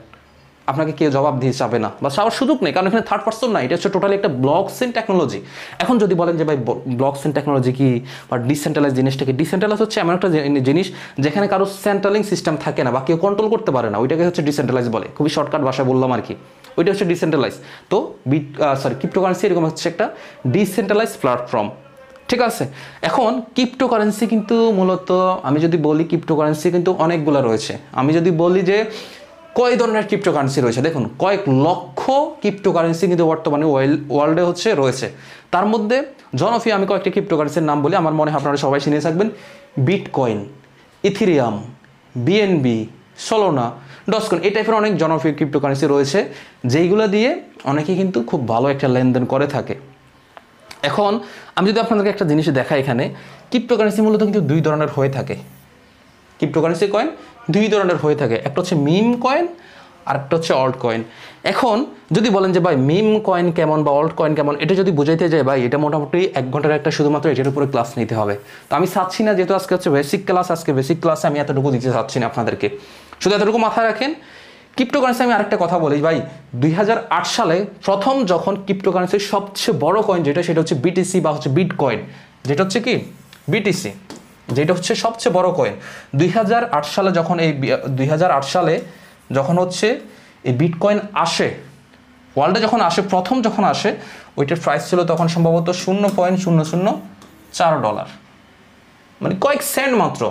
আপনাকে কেউ জবাব দিয়ে যাবে না বা চাওয়ার সুযোগ নেই, কারণ এখানে থার্ড পার্সন না, এটা হচ্ছে টোটালি একটা ব্লকচেইন টেকনোলজি। এখন যদি বলেন যে ভাই ব্লকচেইন টেকনোলজি কি বা ডিসেন্ট্রালাইজ জিনিসটা কি, ডিসেন্ট্রালাইজ হচ্ছে এমন একটা জিনিস যেখানে কারো সেন্ট্রালিং সিস্টেম থাকে না বা কেউ কন্ট্রোল করতে পারে না, ওইটাকে হচ্ছে ডিসেন্ট্রালাইজ বলে, খুবই শর্টকাট ভাষায় বললাম আর কি, ওইটা হচ্ছে ডিসেন্ট্রালাইজ। তো ক্রিপ্টোকারেন্সি এরকম হচ্ছে একটা ডিসেন্ট্রালাইজ প্ল্যাটফর্ম, ঠিক আছে। এখন ক্রিপ্টোকারেন্সি কিন্তু মূলত আমি যদি বলি, ক্রিপ্টোকারেন্সি কিন্তু অনেকগুলো রয়েছে। আমি যদি বলি যে কয় ধরনের ক্রিপ্টোকারেন্সি রয়েছে, দেখুন কয়েক লক্ষ ক্রিপ্টোকারেন্সি কিন্তু বর্তমানে ওয়ার্ল্ডে হচ্ছে রয়েছে। তার মধ্যে জনপ্রিয় আমি কয়েকটি ক্রিপ্টোকারেন্সির নাম বলি, আমার মনে হয় আপনারা সবাই চিনে থাকবেন। বিটকয়েন, ইথেরিয়াম, বিএনবি, সোলোনা, ডজকয়েন, এই টাইপের অনেক জনপ্রিয় ক্রিপ্টোকারেন্সি রয়েছে, যেইগুলো দিয়ে অনেকে কিন্তু খুব ভালো একটা লেনদেন করে থাকে। এখন আমি যদি আপনাদেরকে একটা জিনিস দেখাই, এখানে ক্রিপ্টোকারেন্সি মূলত কিন্তু 2 ধরনের হয়ে থাকে। ক্রিপ্টোকারেন্সি কয়েন 2 ধরনের হয়ে থাকে, একটা হচ্ছে মিম কয়েন আর একটা হচ্ছে অল্ট কয়েন। এখন যদি বলেন যে ভাই মিম কয়েন কেমন বা অল্ট কয়েন কেমন, এটা যদি বুঝাইতে যায় ভাই, এটা মোটামুটি 1 ঘন্টার একটা শুধুমাত্র এটার উপরে ক্লাস নিতে হবে। তো আমি চাচ্ছি না, যেহেতু আজকে হচ্ছে বেসিক ক্লাসে আমি এতটুকু দিতে চাচ্ছি না আপনাদেরকে, শুধু এতটুকু মাথায় রাখেন। ক্রিপ্টোকারেন্সি আমি আরেকটা কথা বলি ভাই, 2008 সালে প্রথম যখন ক্রিপ্টোকারেন্সির সবচেয়ে বড় কয়েন সেটা হচ্ছে বিটিসি বা হচ্ছে বিটকয়েন, যেটা হচ্ছে কি বিটিসি, যেটা হচ্ছে সবচেয়ে বড় কয়েন। 2008 সালে যখন হচ্ছে এই বিটকয়েন আসে, ওয়ার্ল্ডে যখন আসে, প্রথম যখন আসে, ওইটার প্রাইস ছিল তখন সম্ভবত $0.004, মানে কয়েক সেন্ট মাত্র।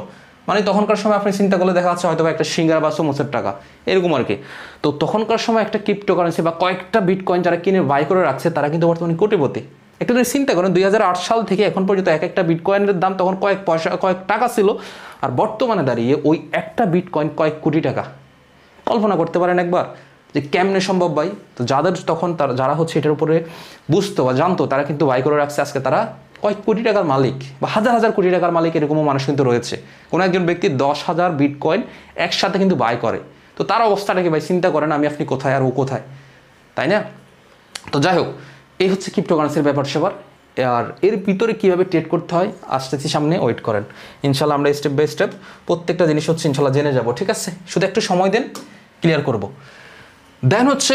মানে তখনকার সময় আপনি চিন্তা করলে দেখা যাচ্ছে হয়তো একটা সিঙ্গারা বা সমোসার টাকা এরকম আর কি। তো তখনকার সময় একটা ক্রিপ্টোকারেন্সি বা কয়েকটা বিটকয়েন যারা কিনে বাই করে রাখছে, তারা কিন্তু বর্তমানে কোটিপতি, একটু যদি চিন্তা করেন 2008 সাল থেকে এখন পর্যন্ত এক একটা বিটকয়েনের দাম তখন কয়েক পয়সা কয়েক টাকা ছিল, আর বর্তমানে দাঁড়িয়ে ওই একটা বিটকয়েন কয়েক কোটি টাকা। কল্পনা করতে পারেন একবার যে কেমনে সম্ভব ভাই? তো যাদের তখন যারা হচ্ছে এটার উপরে বুঝতো বা জানতো তারা কিন্তু বাই করে রাখছে, আজকে তারা কয়েক কোটি টাকার মালিক বা হাজার হাজার কোটি টাকার মালিক, এরকমও মানুষ কিন্তু রয়েছে। কোনো একজন ব্যক্তি 10,000 বিটকয়েন একসাথে কিন্তু বাই করে, তো তার অবস্থাটাকে ভাই চিন্তা করেন, আমি আপনি কোথায় আর ও কোথায়, তাই না? তো যাই হোক, এই হচ্ছে ক্রিপ্টোকারেন্সির ব্যাপার সেবার। আর এর ভিতরে কীভাবে ট্রেড করতে হয় আসতেছি সামনে, ওয়েট করেন। ইনশাল্লাহ আমরা স্টেপ বাই স্টেপ প্রত্যেকটা জিনিস হচ্ছে ইনশাল্লাহ জেনে যাব, ঠিক আছে? শুধু একটু সময় দেন, ক্লিয়ার করব। দেন হচ্ছে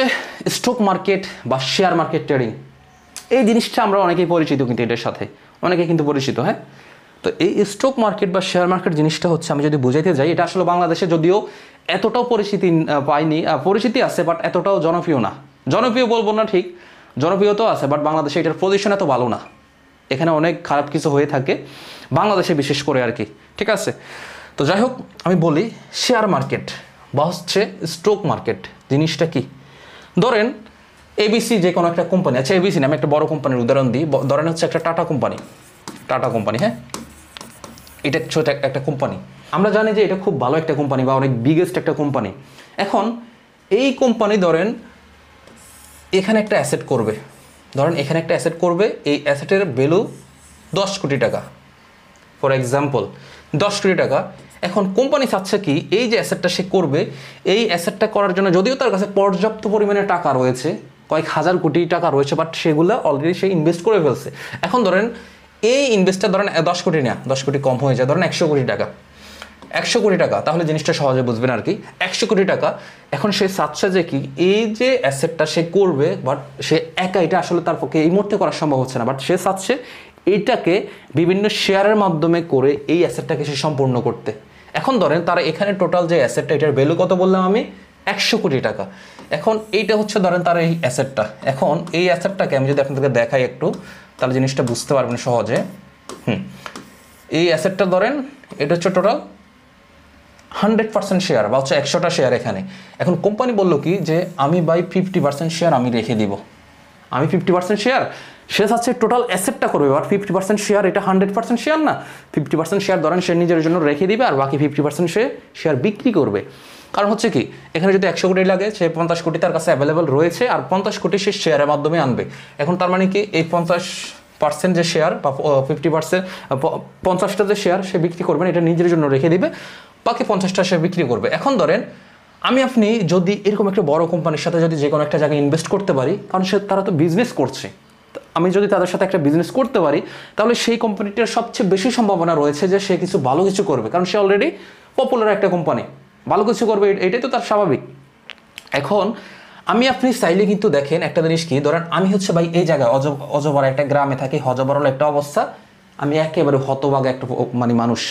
স্টক মার্কেট বা শেয়ার মার্কেট ট্রেডিং। এই জিনিসটা আমরা অনেকেই পরিচিত, কিন্তু এটার সাথে অনেকে কিন্তু পরিচিত, হ্যাঁ। তো এই স্টক মার্কেট বা শেয়ার মার্কেট জিনিসটা হচ্ছে, আমি যদি বুঝাইতে যাই, এটা আসলে বাংলাদেশে যদিও এতটাও পরিচিতি পরিচিতি আছে, বাট এতটাও জনপ্রিয় না। জনপ্রিয় বলবো না, ঠিক জনপ্রিয় তো আছে, বাট বাংলাদেশে এটার পজিশন এত ভালো না। এখানে অনেক খারাপ কিছু হয়ে থাকে বাংলাদেশে বিশেষ করে আর কি, ঠিক আছে? তো যাই হোক, আমি বলি শেয়ার মার্কেট বা হচ্ছে স্টক মার্কেট জিনিসটা কি। ধরেন এবিসি যে কোনো একটা কোম্পানি, আচ্ছা এবিসি না, আমি একটা বড় কোম্পানির উদাহরণ দিই। ধরেন হচ্ছে একটা টাটা কোম্পানি, হ্যাঁ, এটা ছোট একটা কোম্পানি। আমরা জানি যে এটা খুব ভালো একটা কোম্পানি বা অনেক বিগেস্ট একটা কোম্পানি। এখন এই কোম্পানি ধরেন এখানে একটা অ্যাসেট করবে, এই অ্যাসেটের ভ্যালু 10 কোটি টাকা, ফর এক্সাম্পল 10 কোটি টাকা। এখন কোম্পানি চাচ্ছে কি, এই যে অ্যাসেটটা সে করবে, এই অ্যাসেটটা করার জন্য যদিও তার কাছে পর্যাপ্ত পরিমাণে টাকা রয়েছে, কয়েক হাজার কোটি টাকা রয়েছে, বাট সেগুলো অলরেডি সে ইনভেস্ট করে ফেলছে। এখন ধরেন এই ইনভেস্টটা ধরেন 10 কোটি না, 10 কোটি কম হয়ে যায়, ধরেন 100 কোটি টাকা, 100 কোটি টাকা, তাহলে জিনিসটা সহজে বুঝবেন আর কি। 100 কোটি টাকা, এখন সে চাচ্ছে যে কি, এই যে অ্যাসেটটা সে করবে, বাট সে একা এটা আসলে তার পক্ষে এই মুহূর্তে করা সম্ভব হচ্ছে না, বাট সে চাচ্ছে এইটাকে বিভিন্ন শেয়ারের মাধ্যমে করে এই অ্যাসেটটাকে সে সম্পূর্ণ করতে। এখন ধরেন তারা এখানে টোটাল যে অ্যাসেটটা, এটার ভ্যালু কত বললাম আমি? 100 কোটি টাকা। এখন এইটা হচ্ছে ধরেন তার এই অ্যাসেটটা। এখন এই অ্যাসেটটাকে আমি যদি আপনাদেরকে দেখাই একটু, তাহলে জিনিসটা বুঝতে পারবেন সহজে। এই অ্যাসেটটা ধরেন এটা হচ্ছে টোটাল 100% শেয়ার বা হচ্ছে 100টা শেয়ার এখানে। এখন কোম্পানি বললো কি যে আমি বাই 50% শেয়ার আমি রেখে দিব, আমি 50% শেয়ার, সে চাচ্ছে টোটাল অ্যাসেটটা করবে, বাট 50% শেয়ার এটা 100% শেয়ার না, 50% শেয়ার ধরেন সে নিজের জন্য রেখে দিবে, আর বাকি 50% সে শেয়ার বিক্রি করবে। কারণ হচ্ছে কি, এখানে যদি 100 কোটি লাগে, সে 50 কোটি তার কাছে অ্যাভেলেবেল রয়েছে, আর 50 কোটি সে শেয়ারের মাধ্যমে আনবে। এখন তার মানে কি, এই 50% যে শেয়ার বা 50%, 50টা যে শেয়ার সে বিক্রি করবেন, এটা নিজের জন্য রেখে দিবে, বাকি 50টা সে বিক্রি করবে। এখন ধরেন আমি আপনি যদি এরকম একটা বড় কোম্পানির সাথে যদি যে কোনো একটা জায়গায় ইনভেস্ট করতে পারি, কারণ তারা তো বিজনেস করছে, আমি যদি তাদের সাথে একটা বিজনেস করতে পারি, তাহলে সেই কোম্পানিটার সবচেয়ে বেশি সম্ভাবনা রয়েছে যে সে কিছু ভালো কিছু করবে, কারণ সে অলরেডি পপুলার একটা কোম্পানি, ভালো কিছু করবে, এটাই তো তার স্বাভাবিক। এখন আমি আপনি চাইলে কিন্তু দেখেন একটা জিনিস কি, ধরেন আমি হচ্ছে ভাই এই জায়গায় অজপাড়া একটা গ্রামে থাকি, হজবরল একটা অবস্থা, আমি একেবারে হতভাগা একটা মানে মানুষ,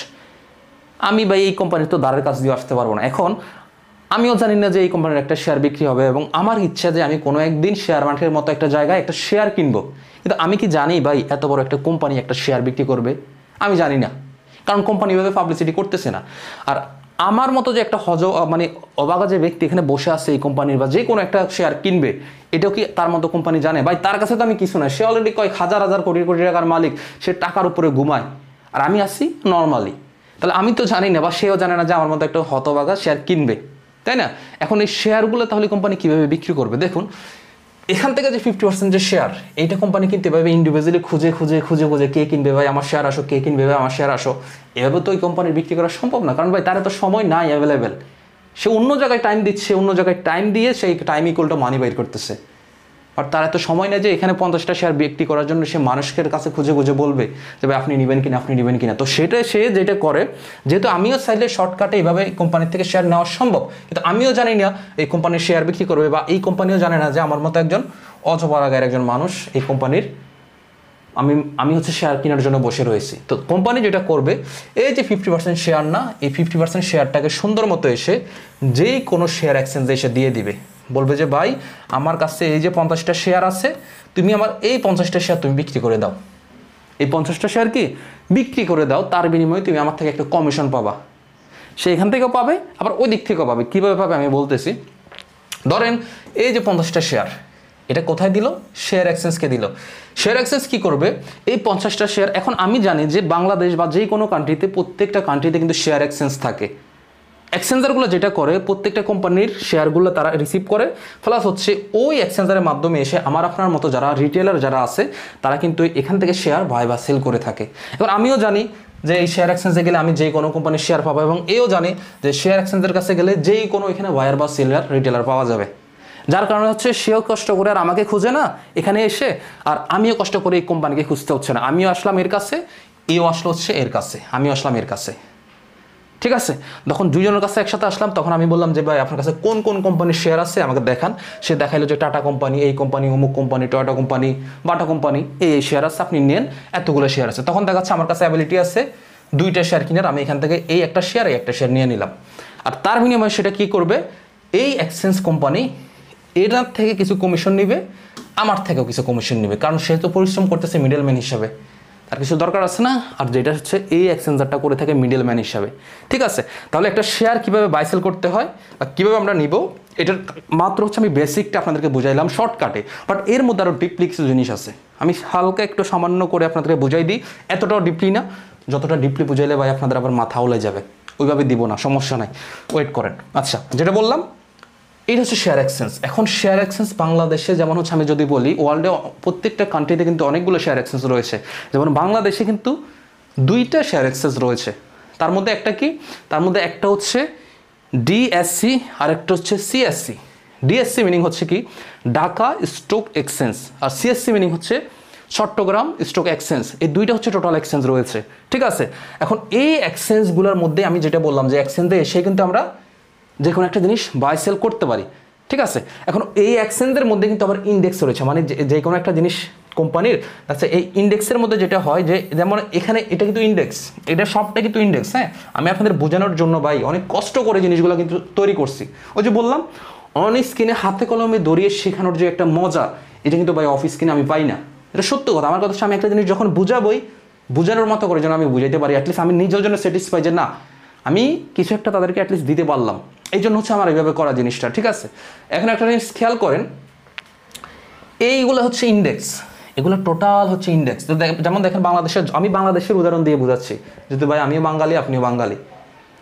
আমি ভাই এই কোম্পানির তো দ্বারের কাছ দিয়ে আসতে পারবো না। এখন আমিও জানি না যে এই কোম্পানির একটা শেয়ার বিক্রি হবে, এবং আমার ইচ্ছা যে আমি কোনো একদিন শেয়ার মার্কেটের মতো একটা জায়গায় একটা শেয়ার কিনবো, কিন্তু আমি কি জানি ভাই এত বড় একটা কোম্পানি একটা শেয়ার বিক্রি করবে? আমি জানি না, কারণ কোম্পানি এভাবে পাবলিসিটি করতেছে না। আর আমার মতো যে একটা মানে অবাগা যে ব্যক্তি এখানে বসে আছে এই কোম্পানির বা যে কোনো একটা শেয়ার কিনবে, এটাও কি তার মতো কোম্পানি জানে? ভাই তার কাছে তো আমি কিছু না, সে অলরেডি কয়েক হাজার হাজার কোটি কোটি টাকার মালিক, সে টাকার উপরে ঘুমায়, আর আমি আসি নর্মালি। তাহলে আমি তো জানি না, বা সেও জানে না যে আমার মতো একটা হতভাগা শেয়ার কিনবে, তাই না? এখন এই শেয়ারগুলো তাহলে কোম্পানি কীভাবে বিক্রি করবে? দেখুন, এখান থেকে যে 50% যে শেয়ার, এইটা কোম্পানি কিনতে এভাবে ইন্ডিভিজুয়ালি খুঁজে কে কিনবে, ভাই আমার শেয়ার আসো, কে কিনবে ভাই আমার শেয়ার আসো, এভাবে তো ওই কোম্পানির বিক্রি করা সম্ভব না, কারণ ভাই তার তো সময় নাই অ্যাভেলেবেল, সে অন্য জায়গায় টাইম দিচ্ছে, অন্য জায়গায় টাইম দিয়ে সেই টাইম ইকুয়ালটা মানি বাইর করতেছে। আর তার এত সময় নেই যে এখানে 50টা শেয়ার বিক্রি করার জন্য সে মানুষের কাছে খুঁজে বলবে যে ভাই আপনি নেবেন কিনা। তো সেটা সে যেটা করে, যেহেতু আমিও চাইলে শর্টকাটে এইভাবে কোম্পানির থেকে শেয়ার নেওয়া সম্ভব, কিন্তু আমিও জানি না এই কোম্পানির শেয়ার বিক্রি করবে, বা এই কোম্পানিও জানে না যে আমার মতো একজন অজপাড়াগায়ের একজন মানুষ এই কোম্পানির আমি হচ্ছে শেয়ার কেনার জন্য বসে রয়েছি। তো কোম্পানি যেটা করবে, এই যে 50% শেয়ার না, এই 50% শেয়ারটাকে সুন্দর মতো এসে যেই কোনো শেয়ার এক্সচেঞ্জে এসে দিয়ে দিবে, বলবে যে ভাই আমার কাছে এই যে 50টা শেয়ার আছে, তুমি আমার এই 50টা শেয়ার তুমি বিক্রি করে দাও, এই 50টা শেয়ার কি বিক্রি করে দাও, তার বিনিময়ে তুমি আমার থেকে একটা কমিশন পাবা। সে এখান থেকেও পাবে, আবার ওই দিক থেকেও পাবে। কীভাবে পাবে আমি বলতেছি। ধরেন এই যে 50টা শেয়ার, এটা কোথায় দিল? শেয়ার এক্সচেঞ্জকে দিল। শেয়ার এক্সচেঞ্জ কী করবে? এই 50টা শেয়ার, এখন আমি জানি যে বাংলাদেশ বা যে কোনো কান্ট্রিতে প্রত্যেকটা কান্ট্রিতে কিন্তু শেয়ার এক্সচেঞ্জ থাকে। এক্সচেঞ্জারগুলো যেটা করে প্রত্যেকটা কোম্পানির শেয়ারগুলো তারা রিসিভ করে, প্লাস হচ্ছে ওই এক্সচেঞ্জারের মাধ্যমে এসে আমার আপনার মতো যারা রিটেলার যারা আছে তারা কিন্তু এখান থেকে শেয়ার বাই বা সেল করে থাকে। এখন আমিও জানি যে এই শেয়ার এক্সচেঞ্জে গেলে আমি যে কোনো কোম্পানির শেয়ার পাবো, এবং এও জানি যে শেয়ার এক্সচেঞ্জের কাছে গেলে যেই কোনো এখানে বায়ার বা সেলার রিটেলার পাওয়া যাবে। যার কারণে হচ্ছে সেও কষ্ট করে আর আমাকে খুঁজে না এখানে এসে, আর আমিও কষ্ট করে এই কোম্পানিকে খুঁজতে হচ্ছে না। আমিও আসলাম এর কাছে, এও আসলো হচ্ছে এর কাছে, আমিও আসলাম এর কাছে। ঠিক আছে, যখন দুইজনের কাছে একসাথে আসলাম তখন আমি বললাম যে ভাই আপনার কাছে কোন কোন কোম্পানির শেয়ার আছে আমাকে দেখান। সে দেখাইলো যে টাটা কোম্পানি, এই কোম্পানি, অমুক company, Toyota company, Bata company, এই শেয়ার আছে, আপনি নেন, এতগুলো শেয়ার আছে। তখন দেখাচ্ছে আমার কাছে অ্যাবিলিটি আছে 2টা শেয়ার কিনার, আমি এখান থেকে এই একটা শেয়ার এই একটা শেয়ার নিয়ে নিলাম। আর তার বিনিময়ে সেটা কি করবে? এই এক্সচেঞ্জ কোম্পানি এটার থেকে কিছু কমিশন নিবে, আমার থেকেও কিছু কমিশন নিবে, কারণ সে তো পরিশ্রম করতেছে মিডলম্যান হিসাবে, তার কিছু দরকার আছে না? আর যেটা হচ্ছে এই এক্সচেঞ্জারটা করে থাকে মিডলম্যান হিসাবে। ঠিক আছে, তাহলে একটা শেয়ার কীভাবে বাই সেল করতে হয় বা কীভাবে আমরা নিব, এটার মাত্র হচ্ছে আমি বেসিকটা আপনাদেরকে বুঝাইলাম শর্টকাটে, বাট এর মধ্যে আরও ডিপলি কিছু জিনিস আছে। আমি হালকা একটু সামান্য করে আপনাদেরকে বুঝাই দিই, এতটাও ডিপলি না, যতটা ডিপলি বুঝাইলে ভাই আপনাদের আবার মাথা উলে যাবে, ওইভাবে দিব না, সমস্যা নাই, ওয়েট করেন। আচ্ছা, যেটা বললাম এটা হচ্ছে শেয়ার এক্সচেঞ্জ। এখন শেয়ার এক্সচেঞ্জ বাংলাদেশে যেমন হচ্ছে, আমি যদি বলি ওয়ার্ল্ডে প্রত্যেকটা কান্ট্রিতে কিন্তু অনেকগুলো শেয়ার এক্সচেঞ্জ রয়েছে, যেমন বাংলাদেশে কিন্তু 2টা শেয়ার এক্সচেঞ্জ রয়েছে। তার মধ্যে একটা কি? তার মধ্যে একটা হচ্ছে ডিএসসি আর একটা হচ্ছে সিএসসি। ডিএসসি মিনিং হচ্ছে কি? ঢাকা স্টক এক্সচেঞ্জ, আর সিএসসি মিনিং হচ্ছে চট্টগ্রাম স্টক এক্সচেঞ্জ। এই 2টা হচ্ছে টোটাল এক্সচেঞ্জ রয়েছে। ঠিক আছে, এখন এই এক্সচেঞ্জগুলোর মধ্যে আমি যেটা বললাম যে এক্সচেঞ্জে এসে কিন্তু আমরা যে কোনো একটা জিনিস বাই সেল করতে পারি। ঠিক আছে, এখন এই এক্সচেঞ্জের মধ্যে কিন্তু আবার ইন্ডেক্স রয়েছে, মানে যে কোনো একটা জিনিস কোম্পানির, আচ্ছা এই ইন্ডেক্সের মধ্যে যেটা হয় যে যেমন এখানে এটা কিন্তু ইন্ডেক্স, এটা সবটা কিন্তু ইন্ডেক্স। হ্যাঁ, আমি আপনাদের বোঝানোর জন্য ভাই অনেক কষ্ট করে জিনিসগুলো কিন্তু তৈরি করছি। ওই যে বললাম অন স্ক্রিনে হাতে কলমে দড়িয়ে শেখানোর যে একটা মজা, এটা কিন্তু ভাই অফ স্ক্রিনে আমি পাই না। এটা সত্য কথা। আমার কথা হচ্ছে আমি একটা জিনিস যখন বুঝাবই, বোঝানোর মতো করে যেন আমি বুঝাইতে পারি, অ্যাটলিস্ট আমি নিজের জন্য স্যাটিসফাই যে না আমি কিছু একটা তাদেরকে অ্যাটলিস্ট দিতে পারলাম, এই জন্য হচ্ছে আমার এইভাবে করা জিনিসটা। ঠিক আছে, এখন একটা জিনিস খেয়াল করেন, এইগুলো হচ্ছে ইন্ডেক্স, এগুলো টোটাল হচ্ছে ইন্ডেক্স। তো যেমন দেখেন বাংলাদেশের, আমি বাংলাদেশের উদাহরণ দিয়ে বোঝাচ্ছি, যেহেতু ভাই আমিও বাঙালি আপনিও বাঙালি,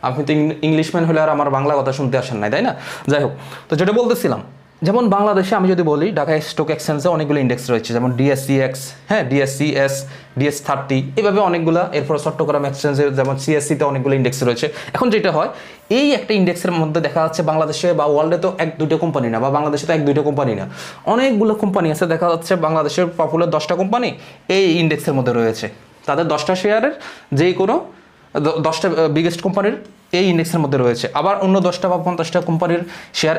আপনি তো ইংলিশম্যান হলে আর আমার বাংলা কথা শুনতে আসেন নাই, তাই না? যাই হোক, তো যেটা বলতেছিলাম, যেমন বাংলাদেশে আমি যদি বলি ঢাকা স্টক এক্সচেঞ্জে অনেকগুলো ইন্ডেক্স রয়েছে, যেমন ডিএসসিএক্স, হ্যাঁ ডিএসসিএস, ডিএস30, এভাবে অনেকগুলো। এরপর চট্টগ্রাম এক্সচেঞ্জে যেমন সিএসসিতে অনেকগুলো ইন্ডেক্স রয়েছে। এখন যেটা হয়, এই একটা ইন্ডেক্সের মধ্যে দেখা যাচ্ছে বাংলাদেশে বা ওয়ার্ল্ডে তো 1-2টা কোম্পানি না, বা বাংলাদেশে তো 1-2টা কোম্পানি না, অনেকগুলো কোম্পানি আছে। দেখা যাচ্ছে বাংলাদেশের পপুলার 10টা কোম্পানি এই ইন্ডেক্সের মধ্যে রয়েছে, তাদের 10টা শেয়ারের যে কোনো 10টা বিগেস্ট কোম্পানির এই ইন্ডেক্সের মধ্যে রয়েছে, আবার অন্য 10টা বা 50টা কোম্পানির শেয়ার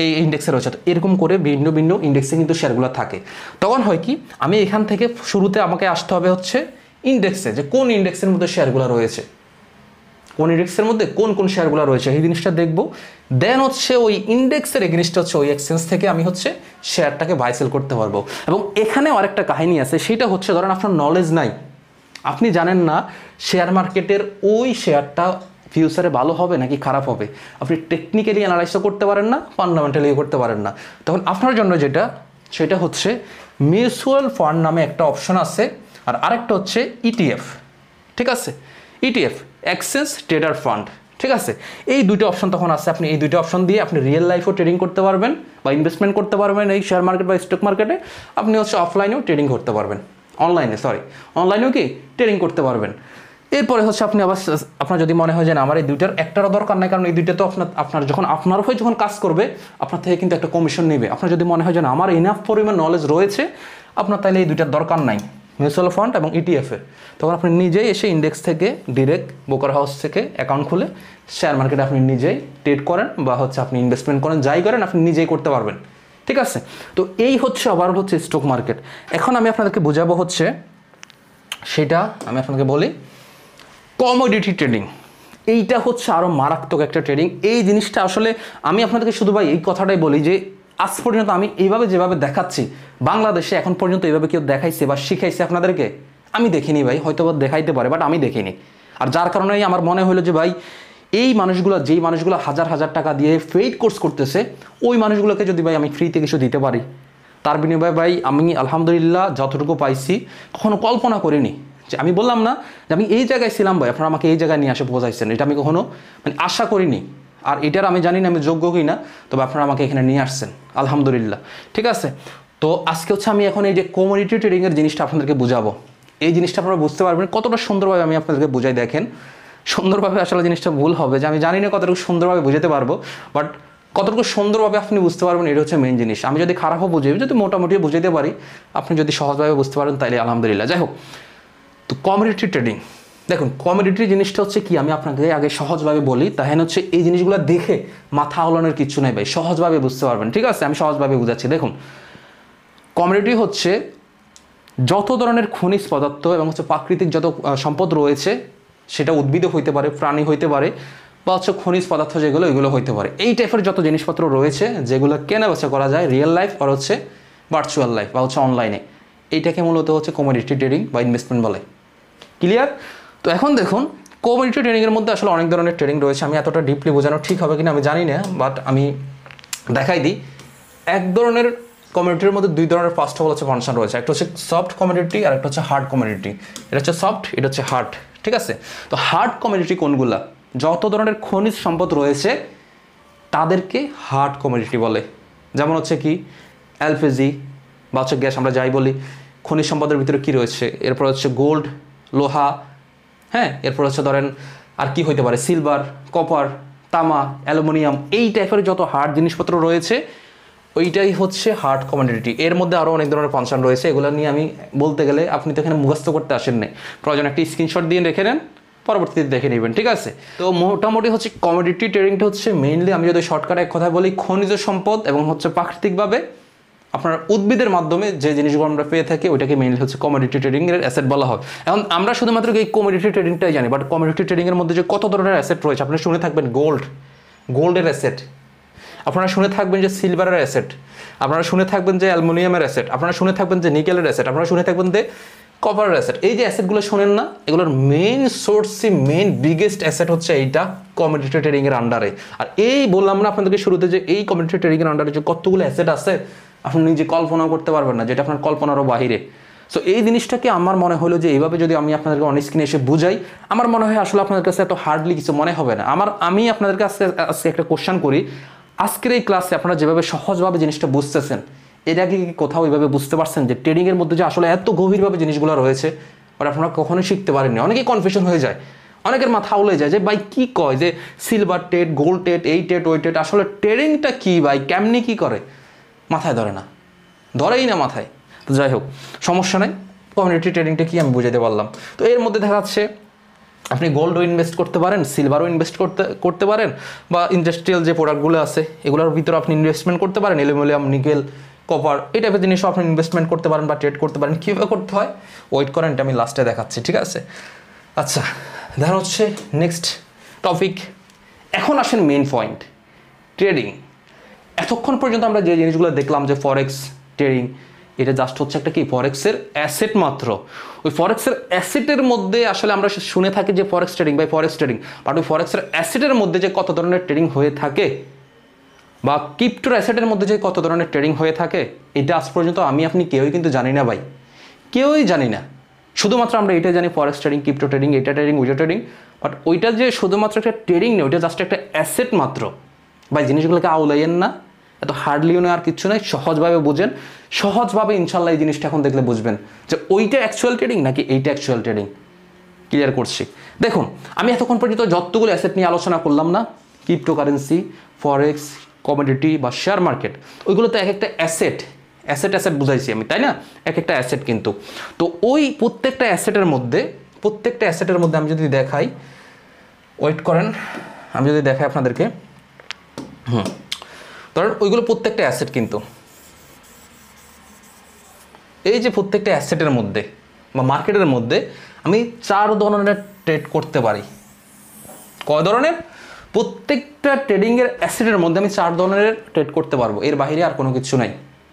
এই ইন্ডেক্সে রয়েছে। তো এরকম করে ভিন্ন ভিন্ন ইন্ডেক্সে কিন্তু শেয়ারগুলো থাকে। তখন হয় কি, আমি এখান থেকে শুরুতে আমাকে আসতে হবে হচ্ছে ইন্ডেক্সে, যে কোন ইন্ডেক্সের মধ্যে শেয়ারগুলো রয়েছে, কোন ইন্ডেক্সের মধ্যে কোন কোন শেয়ারগুলো রয়েছে, এই জিনিসটা দেখবো। দেন হচ্ছে ওই ইন্ডেক্সের এগেইনস্টে হচ্ছে ওই এক্সচেঞ্জ থেকে আমি হচ্ছে শেয়ারটাকে বাই সেল করতে পারবো। এবং এখানে আরেকটা কাহিনী আছে, সেটা হচ্ছে ধরেন আপনার নলেজ নাই, আপনি জানেন না শেয়ার মার্কেটের ওই শেয়ারটা ফিউচারে ভালো হবে নাকি খারাপ হবে, আপনি টেকনিক্যালি অ্যানালাইসও করতে পারেন না, ফান্ডামেন্টালিও করতে পারেন না। তখন আপনার জন্য যেটা, সেটা হচ্ছে মিউচুয়াল ফান্ড নামে একটা অপশন আছে, আর আরেকটা হচ্ছে ইটিএফ। ঠিক আছে, ইটিএফ এক্সচেঞ্জ ট্রেডার ফান্ড। ঠিক আছে, এই 2টা অপশন তখন আছে। আপনি এই 2টা অপশন দিয়ে আপনি রিয়েল লাইফেও ট্রেডিং করতে পারবেন বা ইনভেস্টমেন্ট করতে পারবেন এই শেয়ার মার্কেট বা স্টক মার্কেটে। আপনি হচ্ছে অফলাইনেও ট্রেডিং করতে পারবেন, অনলাইনেও কি ট্রেডিং করতে পারবেন। এরপরে হচ্ছে আপনি আবার আপনার যদি মনে হয় যে না আমার এই 2টার একটারও দরকার নাই, কারণ এই 2টা তো আপনার যখন আপনার হয়ে যখন কাজ করবে আপনার থেকে কিন্তু একটা কমিশন নেবে। আপনার যদি মনে হয় যে না আমার ইনাফ পরিমাণ নলেজ রয়েছে, আপনার তাহলে এই 2টার দরকার নাই, মিউচুয়াল ফান্ড এবং ইটিএফের, তখন আপনি নিজেই এসে ইন্ডেক্স থেকে ডিরেক্ট ব্রোকার হাউস থেকে অ্যাকাউন্ট খুলে শেয়ার মার্কেটে আপনি নিজেই ট্রেড করেন বা হচ্ছে আপনি ইনভেস্টমেন্ট করেন, যাই করেন আপনি নিজেই করতে পারবেন। ঠিক আছে, তো এই হচ্ছে আবার হচ্ছে স্টক মার্কেট। এখন আমি আপনাদেরকে বোঝাবো হচ্ছে, সেটা আমি আপনাকে বলি কমোডিটি ট্রেডিং। এইটা হচ্ছে আরও মারাত্মক একটা ট্রেডিং। এই জিনিসটা আসলে আমি আপনাদেরকে শুধু ভাই এই কথাটাই বলি যে আজ পর্যন্ত আমি এইভাবে যেভাবে দেখাচ্ছি, বাংলাদেশে এখন পর্যন্ত এইভাবে কেউ দেখাইছে বা শিখাইছে আপনাদেরকে আমি দেখিনি ভাই, হয়তো বা দেখাইতে পারে, বাট আমি দেখিনি। আর যার কারণেই আমার মনে হলো যে ভাই এই মানুষগুলো, যেই মানুষগুলো হাজার হাজার টাকা দিয়ে পেইড কোর্স করতেছে, ওই মানুষগুলোকে যদি ভাই আমি ফ্রিতে কিছু দিতে পারি, তার বিনিময়ে ভাই আমি আলহামদুলিল্লাহ যতটুকু পাইছি কখনো কল্পনা করিনি যে আমি বললাম না যে আমি এই জায়গায় ছিলাম ভাই, আপনারা আমাকে এই জায়গায় নিয়ে আসে বোঝাইছেন, এটা আমি কখনো মানে আশা করিনি। আর এটার আমি জানি না আমি যোগ্য কি না, তবে আপনারা আমাকে এখানে নিয়ে আসছেন আলহামদুলিল্লাহ। ঠিক আছে, তো আজকে হচ্ছে আমি এখন এই যে কমোডিটি ট্রেডিংয়ের জিনিসটা আপনাদেরকে বুঝাবো। এই জিনিসটা আপনারা বুঝতে পারবেন কতটা সুন্দরভাবে আমি আপনাদেরকে বুঝাই। দেখেন সুন্দরভাবে আসলে জিনিসটা ভুল হবে যে আমি জানি না কতটুকু সুন্দরভাবে বুঝাতে পারবো, বাট কতটুকু সুন্দরভাবে আপনি বুঝতে পারবেন এটা হচ্ছে মেইন জিনিস। আমি যদি খারাপও বুঝি, যদি মোটামুটি বুঝাইতে পারি, আপনি যদি সহজভাবে বুঝতে পারেন তাহলে আলহামদুলিল্লাহ। যাই হোক, তো কমোডিটি ট্রেডিং, দেখুন কমোডিটি জিনিসটা হচ্ছে কি, আমি আপনাকে আগে সহজভাবে বলি, তাহলে হচ্ছে এই জিনিসগুলো দেখে মাথা আওলানোর কিছু নেই ভাই, সহজভাবে বুঝতে পারবেন। ঠিক আছে, আমি সহজভাবে বুঝাচ্ছি। দেখুন কমোডিটি হচ্ছে যত ধরনের খনিজ পদার্থ এবং হচ্ছে প্রাকৃতিক যত সম্পদ রয়েছে, সেটা উদ্ভিদ হইতে পারে, প্রাণী হইতে পারে, বা হচ্ছে খনিজ পদার্থ যেগুলো এগুলো হইতে পারে, এই টাইপের যত জিনিসপত্র রয়েছে যেগুলো কেনা বেচা করা যায় রিয়েল লাইফ আর হচ্ছে ভার্চুয়াল লাইফ বা হচ্ছে অনলাইনে, এইটাকে মূলত হচ্ছে কমোডিটি ট্রেডিং বা ইনভেস্টমেন্ট বলে। ক্লিয়ার? তো এখন দেখুন কমোডিটি ট্রেডিংয়ের মধ্যে আসলে অনেক ধরনের ট্রেডিং রয়েছে। আমি এতটা ডিপলি বোঝানো ঠিক হবে কিনা আমি জানি না, বাট আমি দেখাই দিই। এক ধরনের কমোডিটির মধ্যে দুই ধরনের ফার্স্ট অফ অল হচ্ছে ফাংশন রয়েছে, একটা হচ্ছে সফট কমোডিটি আর একটা হচ্ছে হার্ড কমোডিটি। এটা হচ্ছে সফট, এটা হচ্ছে হার্ড। ঠিক আছে, তো হার্ড কমোডিটি কোনগুলা? যত ধরনের খনিজ সম্পদ রয়েছে তাদেরকে হার্ড কমোডিটি বলে। যেমন হচ্ছে কি এলপিজি বা হচ্ছে গ্যাস, আমরা যাই বলি খনিজ সম্পদের ভিতরে কি রয়েছে, এরপর হচ্ছে গোল্ড, লোহা, হ্যাঁ, এরপর হচ্ছে ধরেন আর কি হইতে পারে, সিলভার, কপার, তামা, অ্যালুমিনিয়াম, এই টাইপের যত হার্ড জিনিসপত্র রয়েছে ওইটাই হচ্ছে হার্ড কমোডিটি। এর মধ্যে আরও অনেক ধরনের ফাংশন রয়েছে, এগুলো নিয়ে আমি বলতে গেলে আপনি তো এখানে মুখস্থ করতে আসেন নাই, প্রয়োজন একটা স্ক্রিনশট দিয়ে রেখে নেন, পরবর্তীতে দেখে নেবেন। ঠিক আছে, তো মোটামুটি হচ্ছে কমোডিটি ট্রেডিংটা হচ্ছে মেইনলি, আমি যদি শর্টকাটে এক কথা বলি, খনিজ সম্পদ এবং হচ্ছে প্রাকৃতিকভাবে আপনার উদ্ভিদের মাধ্যমে যে জিনিসগুলো আমরা পেয়ে থাকি ওইটাকে মেইনলি হচ্ছে কমোডিটি ট্রেডিংয়ের অ্যাসেট বলা হয়। এখন আমরা শুধুমাত্র এই কমোডিটি ট্রেডিংটাই জানি, বাট কমোডিটি ট্রেডিংয়ের মধ্যে যে কত ধরনের অ্যাসেট রয়েছে আপনি শুনে থাকবেন, গোল্ডের অ্যাসেট, আপনারা শুনে থাকবেন যে সিলভারের অ্যাসেট, আপনারা শুনে থাকবেন যে অ্যালুমিনিয়ামের অ্যাসেট, আপনারা শুনে থাকবেন যে নিকেলের অ্যাসেট, আপনারা শুনে থাকবেন যে কপারের অ্যাসেট। এই যে অ্যাসেটগুলো শোনেন না, এগুলোর মেইন সোর্সই মেইন বিগেস্ট অ্যাসেট হচ্ছে এইটা কমোডিটি ট্রেডিংয়ের আন্ডারে। আর এই বললাম না আপনাদেরকে শুরুতে যে এই কমোডিটি ট্রেডিংয়ের আন্ডারে যে কতগুলো অ্যাসেট আছে আপনি নিজে কল্পনাও করতে পারবেন না, যেটা আপনার কল্পনারও বাহিরে। সো এই জিনিসটাকে আমার মনে হলো যে এইভাবে যদি আমি আপনাদেরকে অন স্ক্রিনে এসে বুঝাই, আমার মনে হয় আসলে আপনাদের কাছে এত হার্ডলি কিছু মনে হবে না। আমি আপনাদের কাছে আজকে একটা কোশ্চেন করি, আজকের এই ক্লাসে আপনারা যেভাবে সহজভাবে জিনিসটা বুঝতেছেন, এর আগে কি কোথাও এইভাবে বুঝতে পারছেন যে ট্রেডিংয়ের মধ্যে যে আসলে এত গভীরভাবে জিনিসগুলো রয়েছে আর আপনারা কখনোই শিখতে পারেননি? অনেকেই কনফিউশন হয়ে যায়, অনেকের মাথা উলে যায় যে ভাই কি কয় যে সিলভার টেট, গোল্ড টেট, এই টেট ওই টেট, আসলে ট্রেডিংটা কি ভাই, কেমনি কি করে, মাথায় ধরে না, ধরেই না মাথায়। তো যাই হোক, সমস্যা নেই, কমিউনিটি ট্রেডিংটা কি আমি বুঝাতে পারলাম। তো এর মধ্যে দেখা যাচ্ছে আপনি গোল্ডও ইনভেস্ট করতে পারেন, সিলভারও ইনভেস্ট করতে পারেন, বা ইন্ডাস্ট্রিয়াল যে প্রোডাক্টগুলো আছে এগুলোর ভিতরে আপনি ইনভেস্টমেন্ট করতে পারেন, অ্যালুমিনিয়াম, নিকেল, কপার, এই টাইপের জিনিসও আপনি ইনভেস্টমেন্ট করতে পারেন বা ট্রেড করতে পারেন। কীভাবে করতে হয় ওয়েট করেন, এটা আমি লাস্টে দেখাচ্ছি। ঠিক আছে, আচ্ছা দেখা হচ্ছে নেক্সট টপিক। এখন আসেন মেইন পয়েন্ট, ট্রেডিং। এতক্ষণ পর্যন্ত আমরা যে জিনিসগুলো দেখলাম যে ফরেক্স ট্রেডিং, এটা জাস্ট হচ্ছে একটা কি ফরেক্সের অ্যাসেট মাত্র। ওই ফরেক্সের অ্যাসেটের মধ্যে আসলে আমরা শুনে থাকি যে forex trading by forex trading, but ওই ফরেক্সের অ্যাসেটের মধ্যে যে কত ধরনের ট্রেডিং হয়ে থাকে বা ক্রিপ্টোর অ্যাসেটের মধ্যে যে কত ধরনের ট্রেডিং হয়ে থাকে, এটা আজ পর্যন্ত আমি আপনি কেউই কিন্তু জানি না ভাই, কেউই জানি না। শুধুমাত্র আমরা এটাই জানি ফরেক্স ট্রেডিং, ক্রিপ্টো ট্রেডিং, এটা ট্রেডিং, ওইটা ট্রেডিং, বাট ওইটা যে শুধুমাত্র একটা ট্রেডিং নেই, ওইটা জাস্ট একটা অ্যাসেট মাত্র। ভাই জিনিসগুলোকে আউলাইয়েন না, এত হার্ডলিও নয় আর কিছু নয়, সহজভাবে বুঝেন, সহজভাবে ইনশাল্লাহ এই জিনিসটা এখন দেখলে বুঝবেন যে ওইটা অ্যাকচুয়াল ট্রেডিং নাকি এইটা অ্যাকচুয়াল ট্রেডিং। ক্লিয়ার করছি। দেখুন আমি এতক্ষণ পর্যন্ত যতগুলো অ্যাসেট নিয়ে আলোচনা করলাম না, ক্রিপ্টোকারেন্সি, ফরেক্স, কমোডিটি বা শেয়ার মার্কেট, ওইগুলোতে এক একটা অ্যাসেট বুঝাইছি আমি, তাই না? এক একটা অ্যাসেট কিন্তু। তো ওই প্রত্যেকটা অ্যাসেটের মধ্যে আমি যদি দেখাই, ওয়েট করেন, আমি যদি দেখাই আপনাদেরকে, ধরেন ওইগুলো প্রত্যেকটা অ্যাসেট কিন্তু, এই যে প্রত্যেকটা অ্যাসেটের মধ্যে বা মার্কেটের মধ্যে আমি 4 ধরনের ট্রেড করতে পারি। কয় ধরনের? প্রত্যেকটা ট্রেডিংয়ের অ্যাসেটের মধ্যে আমি 4 ধরনের ট্রেড করতে পারবো, এর বাইরে আর কোনো কিছু নাই।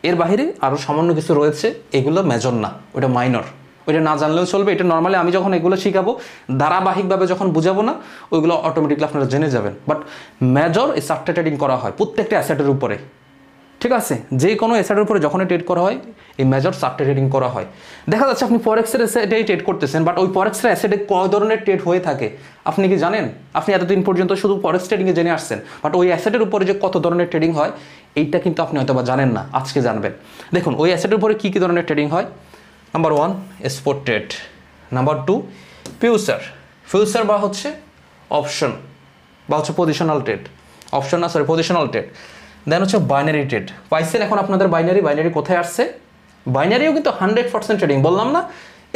এর বাইরে আরও সামান্য কিছু রয়েছে, এগুলো মেজর না, ওটা মাইনর, ওইটা না জানলেও চলবে। এটা নর্মালি আমি যখন এগুলো শিখাবো, ধারাবাহিকভাবে যখন বুঝাবো না, ওইগুলো অটোমেটিকলি আপনারা জেনে যাবেন। বাট মেজর এই 4টা ট্রেডিং করা হয় প্রত্যেকটা অ্যাসেটের উপরে। ঠিক আছে, যে কোনো অ্যাসেটের উপরে যখনই ট্রেড করা হয় এই মেজর 4টে ট্রেডিং করা হয়। দেখা যাচ্ছে আপনি ফরেক্সের অ্যাসেটেই ট্রেড করতেছেন, বাট ওই ফরেক্সের অ্যাসেটে কয় ধরনের ট্রেড হয়ে থাকে আপনি কি জানেন? আপনি এতদিন পর্যন্ত শুধু ফরেক্স ট্রেডিংয়ে জেনে আসছেন, বাট ওই অ্যাসেটের উপরে যে কত ধরনের ট্রেডিং হয় এইটা কিন্তু আপনি হয়তো বা জানেন না, আজকে জানবেন। দেখুন ওই অ্যাসেটের উপরে কী কী ধরনের ট্রেডিং হয়। Number 1 spot trade, number 2 future বা হচ্ছে অপশন বা হচ্ছে পজিশনাল ট্রেড, পজিশনাল ট্রেড। দেন হচ্ছে বাইনারি ট্রেড। পাইছেন এখন আপনাদের বাইনারি কোথায় আসছে? বাইনারিও কিন্তু 100% ট্রেডিং বললাম না।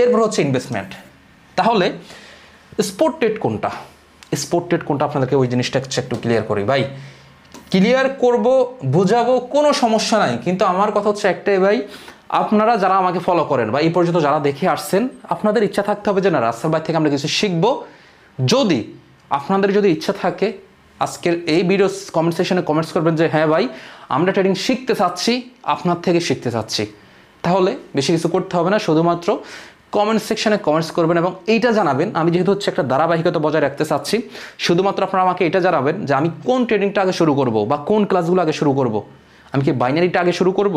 এরপর হচ্ছে ইনভেস্টমেন্ট। তাহলে স্পট ট্রেড কোনটা আপনাদেরকে ওই জিনিসটা একটু ক্লিয়ার করি ভাই। ক্লিয়ার করব, বোঝাবো, কোনো সমস্যা নাই, কিন্তু আমার কথা হচ্ছে একটাই ভাই, আপনারা যারা আমাকে ফলো করেন বা এই পর্যন্ত যারা দেখে আসছেন, আপনাদের ইচ্ছা থাকতে হবে যে না রাসেল ভাই থেকে আমরা কিছু শিখবো। যদি আপনাদের ইচ্ছা থাকে আজকের এই ভিডিও কমেন্ট সেকশনে কমেন্টস করবেন যে হ্যাঁ ভাই আমরা ট্রেডিং শিখতে চাচ্ছি, আপনার থেকে শিখতে চাচ্ছি, তাহলে বেশি কিছু করতে হবে না, শুধুমাত্র কমেন্ট সেকশনে কমেন্টস করবেন এবং এইটা জানাবেন। আমি যেহেতু হচ্ছে একটা ধারাবাহিকতা বজায় রাখতে চাচ্ছি, শুধুমাত্র আপনারা আমাকে এটা জানাবেন যে আমি কোন ট্রেডিংটা আগে শুরু করব বা কোন ক্লাসগুলো আগে শুরু করব। আমি কি বাইনারিটা আগে শুরু করব,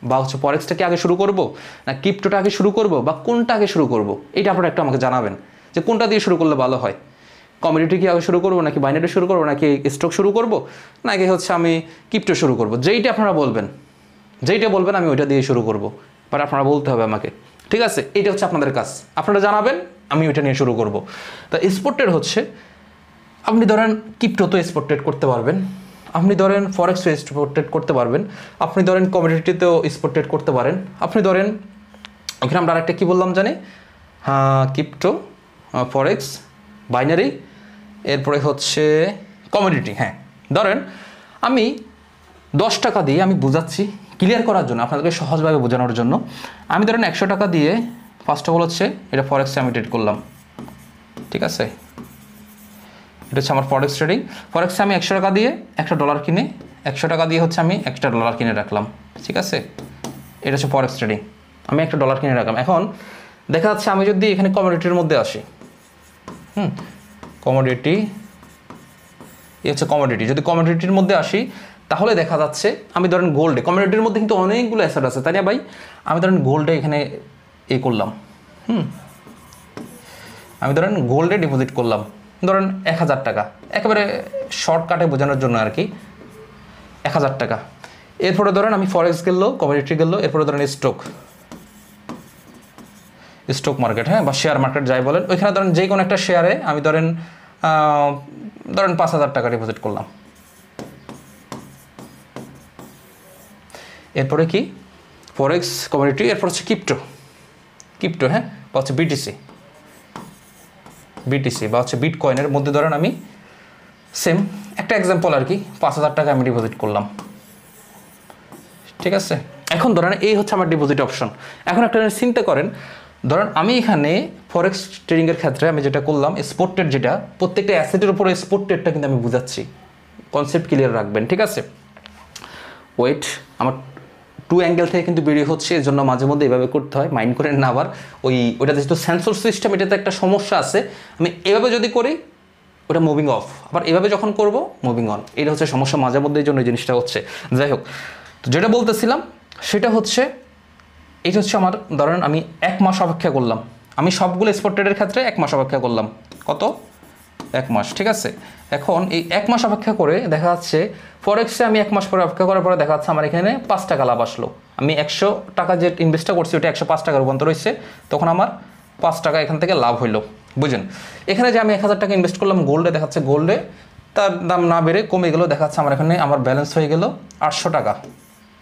বা হচ্ছে ফরেক্সটাকে আগে শুরু করব, না ক্রিপ্টোটা আগে শুরু করব, বা কোনটা আগে শুরু করব, এটা আপনারা একটু আমাকে জানাবেন যে কোনটা দিয়ে শুরু করলে ভালো হয়। কমিউনিটি কি আগে শুরু করবো, নাকি বাইনারি শুরু করবো, নাকি স্টক শুরু করবো, নাকি হচ্ছে আমি ক্রিপ্টো শুরু করবো। যেইটা আপনারা বলবেন আমি ওইটা দিয়ে শুরু করবো, বাট আপনারা বলতে হবে আমাকে, ঠিক আছে? এইটা হচ্ছে আপনাদের কাজ, আপনারা জানাবেন, আমি ওইটা নিয়ে শুরু করবো। তা স্পট ট্রেড হচ্ছে, আপনি ধরেন ক্রিপ্টো তো স্পট ট্রেড করতে পারবেন, আপনি ধরেন ফরেক্স স্পট ট্রেড করতে পারবেন, আপনি ধরেন কমিউনিটিতেও স্পট ট্রেড করতে পারেন, আপনি ধরেন ওখানে আমরা আরেকটা কী বললাম জানি, হ্যাঁ ক্রিপ্টো, ফরেক্স, বাইনারি, এরপরে হচ্ছে কমোডিটি। হ্যাঁ ধরেন আমি 10 টাকা দিয়ে, আমি বোঝাচ্ছি ক্লিয়ার করার জন্য, আপনাদেরকে সহজভাবে বোঝানোর জন্য, আমি ধরেন 100 টাকা দিয়ে ফার্স্ট অফ অল হচ্ছে এটা ফরেক্সে আমি ট্রেড করলাম, ঠিক আছে? এটা হচ্ছে আমার ফরেক্স ট্রেডিং। ফরেক্সে আমি 100 টাকা দিয়ে একটা ডলার কিনে, 100 টাকা দিয়ে হচ্ছে আমি একটা ডলার কিনে রাখলাম, ঠিক আছে? এটা হচ্ছে ফরেক্স ট্রেডিং, আমি একটা ডলার কিনে রাখলাম। এখন দেখা যাচ্ছে আমি যদি এখানে কমোডিটির মধ্যে আসি, কমোডিটি, হচ্ছে কমোডিটি, যদি কমোডিটির মধ্যে আসি তাহলে দেখা যাচ্ছে আমি ধরেন গোল্ডে, কমোডিটির মধ্যে কিন্তু অনেকগুলো অ্যাসেট আছে, তাই না ভাই? আমি ধরেন গোল্ডে এখানে করলাম, আমি ধরেন গোল্ডে ডিপোজিট করলাম, ধরেন 1000 টাকা, একেবারে শর্টকাটে বোঝানোর জন্য আর কি, 1000 টাকা। এরপরে ধরেন আমি ফরেক্স গেল, কমোডিটি গেল, এরপরে ধরেন স্টক মার্কেট, হ্যাঁ, বা শেয়ার মার্কেট যাই বলেন, ওইখানে ধরেন যে কোনো একটা শেয়ারে আমি ধরেন 5000 টাকা ডিপোজিট করলাম। এরপরে কি ফরেক্স, কমোডিটি, এরপর হচ্ছে ক্রিপ্টো, হ্যাঁ, বা হচ্ছে বিটিসি বা হচ্ছে বিটকয়েনের মধ্যে ধরেন আমি সেম একটা এক্সাম্পল আর কি, 5000 টাকা আমি ডিপোজিট করলাম, ঠিক আছে? এখন ধরেন এই হচ্ছে আমার ডিপোজিট অপশন। এখন একটা চিন্তা করেন, ধরেন আমি এখানে ফরেক্স ট্রেডিংয়ের ক্ষেত্রে আমি যেটা করলাম স্পট ট্রেড, যেটা প্রত্যেকটা অ্যাসেটের উপরে স্পট ট্রেডটা কিন্তু আমি বুঝাচ্ছি, কনসেপ্ট ক্লিয়ার রাখবেন, ঠিক আছে? ওয়েট, আমার 2 অ্যাঙ্গেল থেকে কিন্তু বেরিয়ে হচ্ছে, এর জন্য মাঝে মধ্যে এভাবে করতে হয়, মাইন্ড করেন না আবার। ওইটাতে যেহেতু সেন্সর সিস্টেম, এটাতে একটা সমস্যা আছে, আমি এভাবে যদি করি ওটা মুভিং অফ, আবার এভাবে যখন করব মুভিং অন, এটা হচ্ছে সমস্যা মাঝে মধ্যে, এই জন্য এই জিনিসটা হচ্ছে। যাই হোক, তো যেটা বলতেছিলাম সেটা হচ্ছে, এটা হচ্ছে আমার ধরেন আমি 1 মাস অপেক্ষা করলাম, আমি সবগুলো স্পট ট্রেডের ক্ষেত্রে 1 মাস অপেক্ষা করলাম, কত? 1 মাস, ঠিক আছে? এখন এই 1 মাস অপেক্ষা করে দেখা যাচ্ছে ফরেক্সে আমি 1 মাস পরে অপেক্ষা করার পরে দেখা যাচ্ছে আমার এখানে 5 টাকা লাভ আসলো। আমি 100 টাকা যে ইনভেস্টটা করছি ওটা 105 টাকা রূপান্তর হয়েছে, তখন আমার 5 টাকা এখান থেকে লাভ হইলো, বুঝেন? এখানে যে আমি 1000 টাকা ইনভেস্ট করলাম গোল্ডে, দেখা যাচ্ছে গোল্ডে তার দাম না বেড়ে কমে গেলো, দেখা যাচ্ছে আমার এখানে আমার ব্যালেন্স হয়ে গেল 800 টাকা,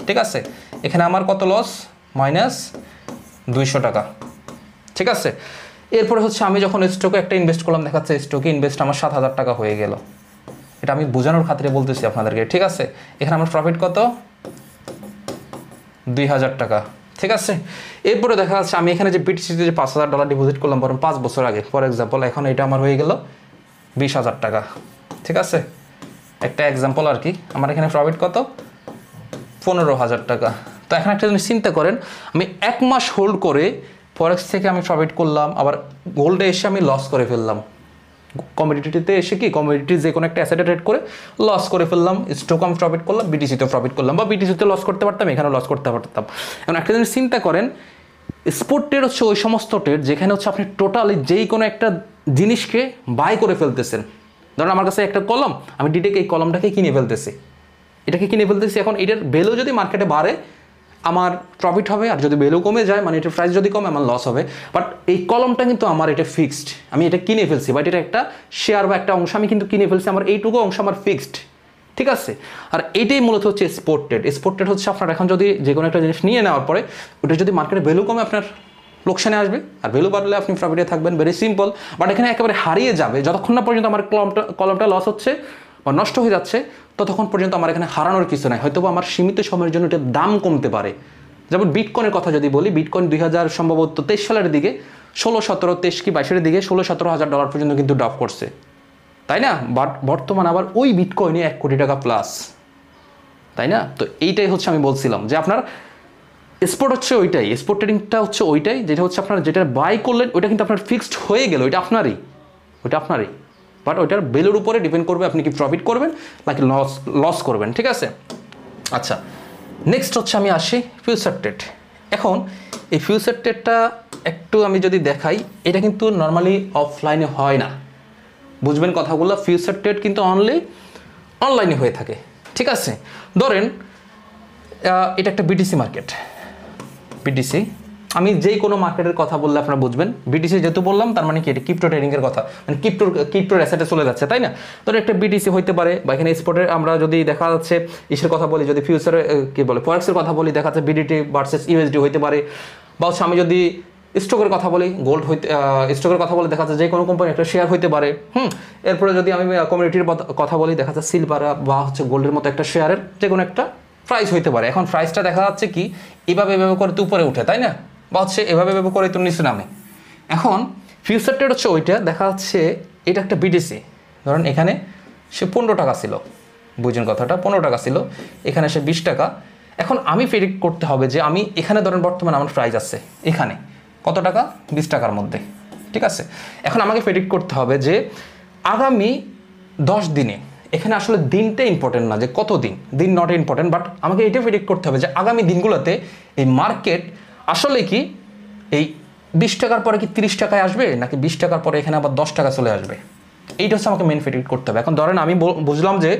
ঠিক আছে? এখানে আমার কত লস? -200 টাকা, ঠিক আছে? এরপরে হচ্ছে আমি যখন স্টকে একটা ইনভেস্ট করলাম, দেখা যাচ্ছে স্টকে ইনভেস্ট আমার 7000 টাকা হয়ে গেল। এটা আমি বোঝানোর খাতিরে বলতেছি আপনাদেরকে, ঠিক আছে? এখানে আমার প্রফিট কত? 2000 টাকা, ঠিক আছে? এরপরে দেখা যাচ্ছে আমি এখানে যে বিটিসিতে যে $5000 ডিপোজিট করলাম বরং 5 বছর আগে, ফর এক্সাম্পল, এখন এটা আমার হয়ে গেল 20000 টাকা, ঠিক আছে? একটা এক্সাম্পল আর কি। আমার এখানে প্রফিট কত? 15000 টাকা। তো এখন একটা জিনিস চিন্তা করেন, আমি 1 মাস হোল্ড করে ফরেক্স থেকে আমি প্রফিট করলাম, আবার গোল্ডে এসে আমি লস করে ফেললাম, কমোডিটিতে এসে কি কমোডিটি যে কোনো একটা অ্যাসেটে ট্রেড করে লস করে ফেললাম, স্টক আমি প্রফিট করলাম, বিটিসিতে প্রফিট করলাম, বা বিটিসিতে লস করতে পারতাম, এখানেও লস করতে পারতাম। এখন একটা জিনিস চিন্তা করেন, স্পট ট্রেড হচ্ছে ওই সমস্ত ট্রেড যেখানে হচ্ছে আপনি টোটালি যেই কোনো একটা জিনিসকে বাই করে ফেলতেছেন। ধরুন আমার কাছে একটা কলম, আমি ডিটেক এই কলমটাকে কিনে ফেলতেছি, এটাকে কিনে ফেলতেছি। এখন এটার ভ্যালু যদি মার্কেটে বাড়ে আমার প্রফিট হবে, আর যদি ভ্যালু কমে যায় মানে এটার প্রাইস যদি কমে আমার লস হবে। বাট এই কলমটা কিন্তু আমার এটা ফিক্সড, আমি এটা কিনে ফেলছি, বাট এটা একটা শেয়ার বা একটা অংশ আমি কিন্তু কিনে ফেলছি, আমার এইটুকু অংশ আমার ফিক্সড, ঠিক আছে। আর এইটাই মূলত হচ্ছে স্পট ট্রেড। স্পট ট্রেড হচ্ছে আপনার এখন যদি যে কোনো একটা জিনিস নিয়ে নেওয়ার পরে ওটা যদি মার্কেটে ভ্যালু কমে আপনার লোকসানে আসবে, আর ভ্যালু বাড়লে আপনি প্রফিটে থাকবেন, ভেরি সিম্পল। বাট এখানে একেবারে হারিয়ে যাবে যতক্ষণ না পর্যন্ত আমার কলমটা লস হচ্ছে বা নষ্ট হয়ে যাচ্ছে, ততক্ষণ পর্যন্ত আমার এখানে হারানোর কিছু নাই। হয়তো আমার সীমিত সময়ের জন্য এটার দাম কমতে পারে। যেমন বিটকয়েনের কথা যদি বলি, বিটকয়েন 2000 সম্ভবত 23 সালের দিকে 16, 17, 23 কি 22-এর দিকে 16-17 হাজার ডলার পর্যন্ত কিন্তু ড্রপ করছে, তাই না? বাট বর্তমান আবার ওই বিটকয়েনে 1 কোটি টাকা প্লাস, তাই না? তো এইটাই হচ্ছে আমি বলছিলাম যে আপনার স্পট হচ্ছে ওইটাই, স্পট ট্রেডিংটা হচ্ছে ওইটাই যেটা হচ্ছে আপনার যেটা বাই করলেন ওইটা কিন্তু আপনার ফিক্সড হয়ে গেল, ওইটা আপনারই, বাট ওইটার ভ্যালুর উপরে ডিপেন্ড করবে আপনি কি প্রফিট করবেন নাকি লস করবেন, ঠিক আছে? আচ্ছা, নেক্সট হচ্ছে আমি আসি ফিউচার ট্রেড। এখন এই ফিউচার ট্রেডটা একটু আমি যদি দেখাই, এটা কিন্তু নর্মালি অফলাইনে হয় না, বুঝবেন কথাগুলো। ফিউচার ট্রেড কিন্তু অনলি অনলাইনে হয়ে থাকে, ঠিক আছে? ধরেন এটা একটা বিটিসি মার্কেট, বিটিসি আমি যেই কোনো মার্কেটের কথা বললে আপনারা বুঝবেন। বিটিসি যেহেতু বললাম তার মানে কি এটা ক্রিপ্টো ট্রেডিংয়ের কথা, মানে ক্রিপ্টোর অ্যাসেটে চলে যাচ্ছে, তাই না? তো একটা বিটিসি হইতে পারে, বা এখানে স্পটের আমরা যদি দেখা যাচ্ছে ইসের কথা বলি, যদি ফিউচারে কি বলে ফরেক্সের কথা বলি, দেখা যাচ্ছে বিডিটি ভার্সেস ইউএসডি হইতে পারে, বা হচ্ছে আমি যদি স্টকের কথা বলি, গোল্ড হইতে স্টকের কথা বলে দেখা যাচ্ছে যে কোনো কোম্পানি একটা শেয়ার হইতে পারে। এরপরে যদি আমি কমিউনিটির কথা বলি, দেখা যাচ্ছে সিলভার বা হচ্ছে গোল্ডের মতো একটা শেয়ারের যে কোনো একটা প্রাইস হইতে পারে। এখন প্রাইসটা দেখা যাচ্ছে কি এভাবে করে তো উপরে উঠে, তাই না? বা হচ্ছে এভাবে করে তো নিচে নামে। এখন ফিউচার ট্রেড হচ্ছে ওইটা, দেখা যাচ্ছে এটা একটা বিটিসি, ধরেন এখানে সে 15 টাকা ছিল, বুঝছেন কথাটা, 15 টাকা ছিল, এখানে সে 20 টাকা। এখন আমি প্রেডিক্ট করতে হবে যে আমি এখানে ধরেন বর্তমানে আমার প্রাইস আছে এখানে কত টাকা, 20 টাকার মধ্যে, ঠিক আছে? এখন আমাকে প্রেডিক্ট করতে হবে যে আগামী 10 দিনে, এখানে আসলে দিনটা ইম্পর্টেন্ট না যে কত দিন নট ইম্পর্টেন্ট, বাট আমাকে এটা প্রেডিক্ট করতে হবে যে আগামী দিনগুলোতে এই মার্কেট আসলে কি এই 20 টাকার পরে কি 30 টাকায় আসবে, নাকি 20 টাকার পরে এখানে আবার 10 টাকা চলে আসবে, এইটা হচ্ছে আমাকে মেন প্রেডিক্ট করতে হবে। এখন ধরেন আমি বুঝলাম যে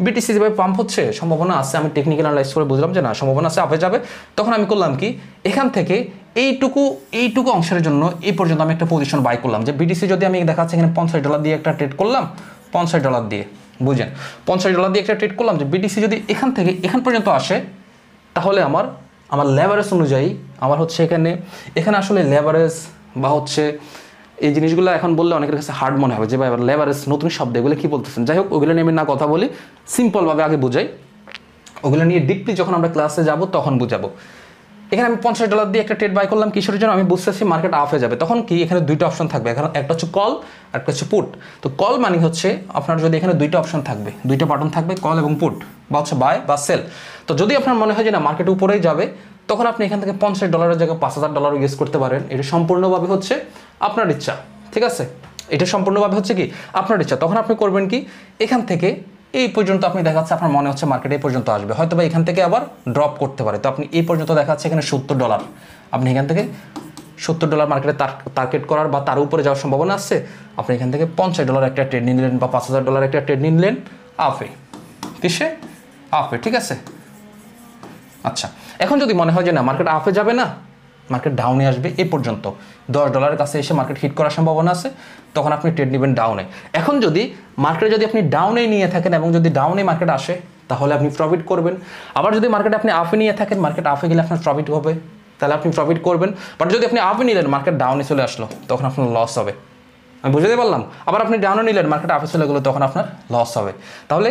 বিটিসি যেভাবে পাম্প হচ্ছে সম্ভাবনা আছে, আমি টেকনিক্যাল অ্যানালাইজ করে বুঝলাম যে না সম্ভাবনা আছে আপে যাবে, তখন আমি করলাম কি এখান থেকে এইটুকু অংশের জন্য এই পর্যন্ত আমি একটা পজিশন বাই করলাম, যে বিটিসি যদি আমি দেখাচ্ছি এখানে $50 দিয়ে একটা ট্রেড করলাম, $50 দিয়ে, বুঝেন, $50 দিয়ে একটা ট্রেড করলাম, যে বিটিসি যদি এখান থেকে এখান পর্যন্ত আসে তাহলে আমার লেভারেজ অনুযায়ী আমার হচ্ছে এখানে আসলে লেভারেজ বা হচ্ছে এই জিনিসগুলো এখন বললে অনেকের কাছে হার্ড মনে হবে যে ভাই আবার লেভারেজ নতুন শব্দ, এগুলো কী বলতেছেন? যাই হোক, ওগুলো নিয়ে আমি না কথা বলি, সিম্পলভাবে আগে বুঝাই, ওগুলো নিয়ে ডিপলি যখন আমরা ক্লাসে যাব তখন বুঝাবো। এখানে আমি $50 দিয়ে একটা ট্রেড বাই করলাম, কিসের জন্য? আমি বুঝতেছি মার্কেট আপ হয়ে যাবে। তখন কি এখানে দুইটা অপশন থাকবে, এখানে একটা হচ্ছে কল আর একটা হচ্ছে পুট। তো কল মানে হচ্ছে আপনার যদি এখানে দুইটা অপশন থাকবে, দুইটা বাটন থাকবে, কল এবং পুট, বা হচ্ছে বাই বা সেল। তো যদি আপনার মনে হয় যে না মার্কেট উপরেই যাবে, তখন আপনি এখান থেকে $50 জায়গায় $5000 ইউজ করতে পারেন। এটা সম্পূর্ণভাবে হচ্ছে আপনার ইচ্ছা, ঠিক আছে? এটা সম্পূর্ণভাবে হচ্ছে কি আপনার ইচ্ছা। তখন আপনি করবেন কি এখান থেকে এই পর্যন্ত আপনি দেখাচ্ছে আপনার মনে হচ্ছে মার্কেট এই পর্যন্ত আসবে, হয়তো বা এখান থেকে আবার ড্রপ করতে পারে। তো আপনি এই পর্যন্ত দেখাচ্ছে এখানে $70, আপনি এখান থেকে $70 মার্কেটে টার্গেট করার বা তার উপরে যাওয়ার সম্ভাবনা আছে। আপনি এখান থেকে $50 একটা ট্রেড নিলেন বা $5000 একটা ট্রেড নিলেন আপে, কিসে? আপে, ঠিক আছে? আচ্ছা, এখন যদি মনে হয় যে না মার্কেট আপে যাবে না, মার্কেট ডাউনে আসবে, এই পর্যন্ত $10 কাছে এসে মার্কেট হিট করার সম্ভাবনা আছে, তখন আপনি ট্রেড নেবেন ডাউনে। এখন যদি মার্কেটে যদি আপনি ডাউনে নিয়ে থাকেন এবং যদি ডাউনে মার্কেট আসে তাহলে আপনি প্রফিট করবেন। আবার যদি মার্কেট আপনি আপে নিয়ে থাকেন, মার্কেট আপে গেলে আপনার প্রফিট হবে, তাহলে আপনি প্রফিট করবেন। বাট যদি আপনি আপে নিলেন মার্কেট ডাউনে চলে আসলো, তখন আপনার লস হবে। আমি বুঝতে পারলাম? আবার আপনি ডাউনে নিলেন মার্কেট আপে চলে গেলো, তখন আপনার লস হবে। তাহলে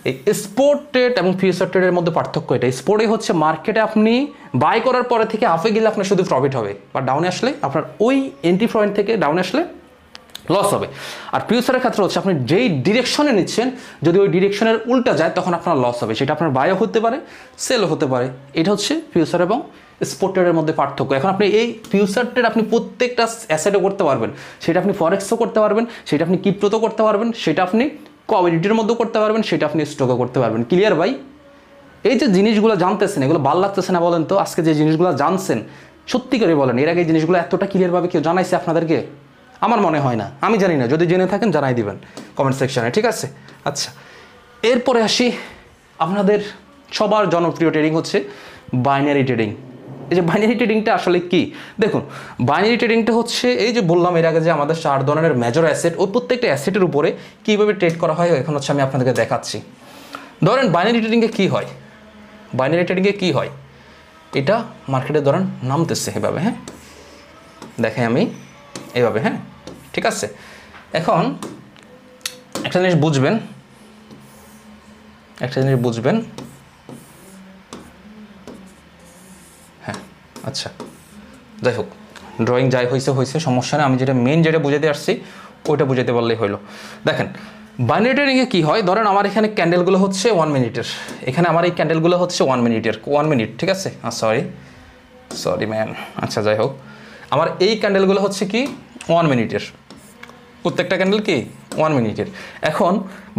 এই স্পট ট্রেড এবং ফিউচার ট্রেডের মধ্যে পার্থক্য এটা। স্পোর্টে হচ্ছে মার্কেটে আপনি বাই করার পরে থেকে আপে গেলে আপনার শুধু প্রফিট হবে, বা ডাউনে আসলে আপনার ওই এন্ট্রি পয়েন্ট থেকে ডাউনে আসলে লস হবে। আর ফিউচারের ক্ষেত্রে হচ্ছে আপনি যেই ডিরেকশনে নিচ্ছেন যদি ওই ডিরেকশনের উল্টা যায় তখন আপনার লস হবে, সেটা আপনার বাইও হতে পারে সেলও হতে পারে। এটা হচ্ছে ফিউচার এবং স্পট ট্রেডের মধ্যে পার্থক্য। এখন আপনি এই ফিউচার ট্রেড আপনি প্রত্যেকটা অ্যাসেটও করতে পারবেন, সেটা আপনি ফরেক্সও করতে পারবেন, সেটা আপনি ক্রিপ্টোতেও করতে পারবেন, সেটা আপনি কমোডিটির মধ্যেও করতে পারবেন, সেটা আপনি স্টকও করতে পারবেন। ক্লিয়ার ভাই? এই যে জিনিসগুলো জানতেছেন এগুলো ভালো লাগতেছে না বলেন তো? আজকে যে জিনিসগুলো জানছেন সত্যি করে বলেন, এর আগে এই জিনিসগুলো এতটা ক্লিয়ারভাবে কেউ জানাইছে আপনাদেরকে? আমার মনে হয় না, আমি জানি না, যদি জেনে থাকেন জানাই দিবেন কমেন্ট সেকশনে, ঠিক আছে? আচ্ছা, এরপরে আসি আপনাদের সবার জনপ্রিয় ট্রেডিং হচ্ছে বাইনারি ট্রেডিং। এই যে বাইনারি ট্রেডিংটা আসলে কি দেখুন, বাইনারি ট্রেডিংটা হচ্ছে এই যে বললাম এর আগে যে আমাদের 4 ধরনের মেজর অ্যাসেট, ওই প্রত্যেকটা অ্যাসেটের উপরে কীভাবে ট্রেড করা হয় এখন হচ্ছে আমি আপনাদেরকে দেখাচ্ছি। ধরেন বাইনারি ট্রেডিংয়ে কী হয়, বাইনারি ট্রেডিংয়ে কী হয়, এটা মার্কেটে ধরেন নামতেছে এভাবে, হ্যাঁ দেখাই আমি এইভাবে, হ্যাঁ ঠিক আছে। এখন একটা জিনিস বুঝবেন, হ্যাঁ আচ্ছা যাই হোক, ড্রয়িং যাই হয়েছে সমস্যা নেই, আমি যেটা মেন যেটা বুঝাতে আসছি ওইটা বুঝাতে পারলেই হলো। দেখেন বাইনারি ট্রেডিংয়ে কী হয়, ধরেন আমার এখানে ক্যান্ডেলগুলো হচ্ছে 1 মিনিটের, এখানে আমার এই ক্যান্ডেলগুলো হচ্ছে 1 মিনিটের, 1 মিনিট ঠিক আছে, সরি ম্যান, আচ্ছা যাই হোক, আমার এই ক্যান্ডেলগুলো হচ্ছে কি 1 মিনিটের, প্রত্যেকটা ক্যান্ডেল কি 1 মিনিটের। এখন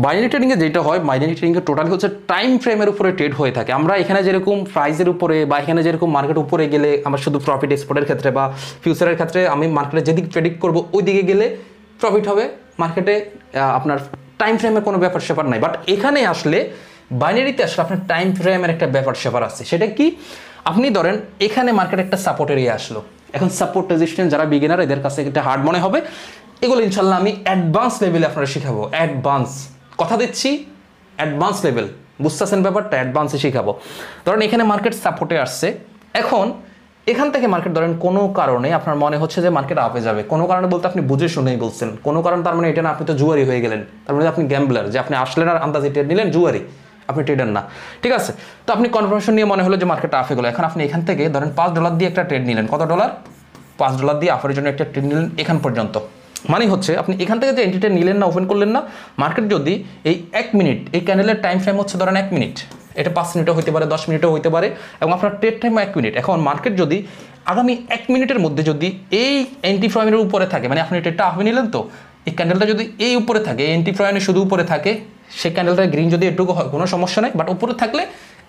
বাইনারি ট্রেডিংয়ে যেটা হয়, বাইনারি ট্রেডিংয়ে টোটালি হচ্ছে টাইম ফ্রেমের উপরে ট্রেড হয়ে থাকে। আমরা এখানে যেরকম প্রাইসের উপরে বা এখানে যেরকম মার্কেট উপরে গেলে আমার শুধু প্রফিট, এক্সপোর্টের ক্ষেত্রে বা ফিউচারের ক্ষেত্রে আমি মার্কেটে যেদিক প্রেডিক্ট করবো ওই দিকে গেলে প্রফিট হবে, মার্কেটে আপনার টাইম ফ্রেমের কোনো ব্যাপার স্যাপার নাই। বাট এখানে আসলে বাইনারিতে আসলে আপনার টাইম ফ্রেমের একটা ব্যাপার স্যাপার আছে। সেটা কি, আপনি ধরেন এখানে মার্কেট একটা সাপোর্ট এরিয়া আসলো, এখন সাপোর্ট রেজিস্ট্যান্স যারা বিগিনার এদের কাছে এটা হার্ড মনে হবে, এগুলো ইনশাল্লাহ আমি অ্যাডভান্স লেভেলে আপনারা শেখাবো, অ্যাডভান্স কথা দিচ্ছি, অ্যাডভান্স লেভেল, বুঝতেছেন ব্যাপারটা, অ্যাডভান্সে শেখাবো। ধরেন এখানে মার্কেট সাপোর্টে আসছে, এখন এখান থেকে মার্কেট ধরেন কোনো কারণে আপনার মনে হচ্ছে যে মার্কেট আপে যাবে, কোনো কারণে বলতে আপনি বুঝে শুনেই বলছেন, কোনো কারণ তার মানে এটা না আপনি তো জুয়ারি হয়ে গেলেন, তার মানে আপনি গ্যাম্বলার, যে আপনি আসলেন আর আন্দাজে ট্রেড নিলেন, জুয়ারি, আপনি ট্রেডার না, ঠিক আছে। তো আপনি কনফার্মেশন নিয়ে মনে হলো যে মার্কেট আপে গেলো, এখন আপনি এখান থেকে ধরেন $5 দিয়ে একটা ট্রেড নিলেন, কত ডলার, $5 দিয়ে আপের জন্য একটা ট্রেড নিলেন এখান পর্যন্ত, মানে হচ্ছে আপনি এখান থেকে যে এন্ট্রিটা নিলেন না, ওপেন করলেন না, মার্কেট যদি এই 1 মিনিট, এই ক্যান্ডেলের টাইম ফ্রেম হচ্ছে ধরেন 1 মিনিট, এটা 5 মিনিটও হতে পারে, 10 মিনিটও হতে পারে, এবং আপনার ট্রেড টাইম 1 মিনিট। এখন মার্কেট যদি আগামী 1 মিনিটের মধ্যে যদি এই এন্ট্রি ফ্রেমের উপরে থাকে, মানে আপনি ট্রেডটা আপে নিলেন তো, এই ক্যান্ডেলটা যদি এই উপরে থাকে, এই এন্ট্রি ফ্রেমের শুধু উপরে থাকে, সেই ক্যান্ডেলটা গ্রিন যদি একটুকু হয় কোনো সমস্যা নেই, বাট উপরে থাকলে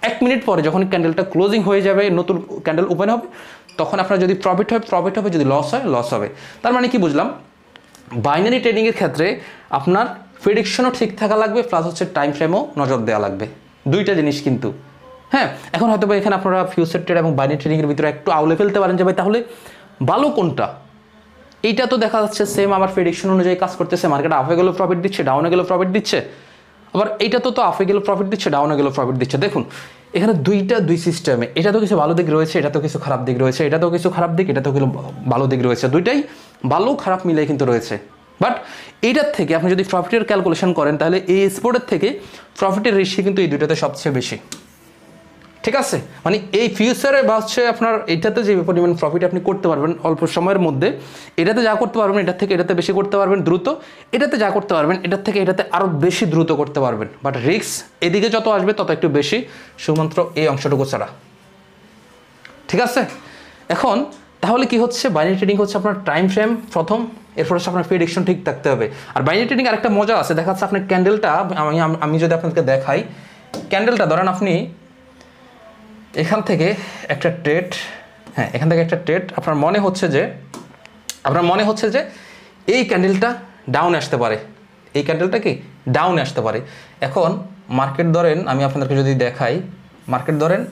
1 মিনিট পরে যখন ক্যান্ডেলটা ক্লোজিং হয়ে যাবে, নতুন ক্যান্ডেল ওপেন হবে, তখন আপনার যদি প্রফিট হয় প্রফিট হবে, যদি লস হয় লস হবে। তার মানে কি বুঝলাম, বাইনারি ট্রেডিংয়ের ক্ষেত্রে আপনার প্রেডিকশনও ঠিক থাকা লাগবে, প্লাস হচ্ছে টাইম ফ্রেমও নজর দেওয়া লাগবে, দুইটা জিনিস কিন্তু। হ্যাঁ, এখন হয়তো বা এখানে আপনারা ফিউচার ট্রেড এবং বাইনারি ট্রেডিংয়ের ভিতরে একটু আউলে ফেলতে পারেন যে ভাই তাহলে ভালো কোনটা, এইটা তো দেখা যাচ্ছে সেম আমার প্রেডিকশন অনুযায়ী কাজ করতেছে, মার্কেট আপে গেলেও প্রফিট দিচ্ছে, ডাউনে গেলেও প্রফিট দিচ্ছে, আবার এইটা তো আপে গেলেও প্রফিট দিচ্ছে, ডাউনে গেলেও প্রফিট দিচ্ছে। দেখুন এখানে দুই সিস্টেমে, এটা তো কিছু ভালো দিক রয়েছে, এটা তো কিছু খারাপ দিক রয়েছে, এটা তো কিছু খারাপ দিক, এটা তো কিছু ভালো দিক রয়েছে, দুইটাই ভালো খারাপ মিলে কিন্তু রয়েছে। বাট এইটার থেকে আপনি যদি প্রফিটের ক্যালকুলেশন করেন তাহলে এই স্পোর্টের থেকে প্রফিটের রেশিও কিন্তু এই দুইটাতে সবচেয়ে বেশি, ঠিক আছে। মানে এই ফিউচারে বা হচ্ছে আপনার এটাতে যে পরিমাণ প্রফিট আপনি করতে পারবেন অল্প সময়ের মধ্যে, এটাতে যা করতে পারবেন এটার থেকে এটাতে বেশি করতে পারবেন দ্রুত, এটাতে যা করতে পারবেন এটার থেকে এটাতে আরও বেশি দ্রুত করতে পারবেন। বাট রিস্ক এদিকে যত আসবে তত একটু বেশি, শুধুমাত্র এই অংশটুকু ছাড়া, ঠিক আছে। এখন তাহলে কি হচ্ছে, বাইনারি ট্রেডিং হচ্ছে আপনার টাইম ফ্রেম প্রথম, এরপর হচ্ছে আপনার প্রেডিকশন ঠিক থাকতে হবে। আর বাইনারি ট্রেডিং আরেকটা মজা আছে, দেখা যাচ্ছে আপনার ক্যান্ডেলটা, আমি যদি আপনাদেরকে দেখাই ক্যান্ডেলটা, ধরেন আপনি এখান থেকে একটা ট্রেড, হ্যাঁ এখান থেকে একটা ট্রেড, আপনার মনে হচ্ছে যে এই ক্যান্ডেলটা ডাউন আসতে পারে, এই ক্যান্ডেলটা কি ডাউন আসতে পারে। এখন মার্কেট ধরেন আমি আপনাদেরকে যদি দেখাই, মার্কেট ধরেন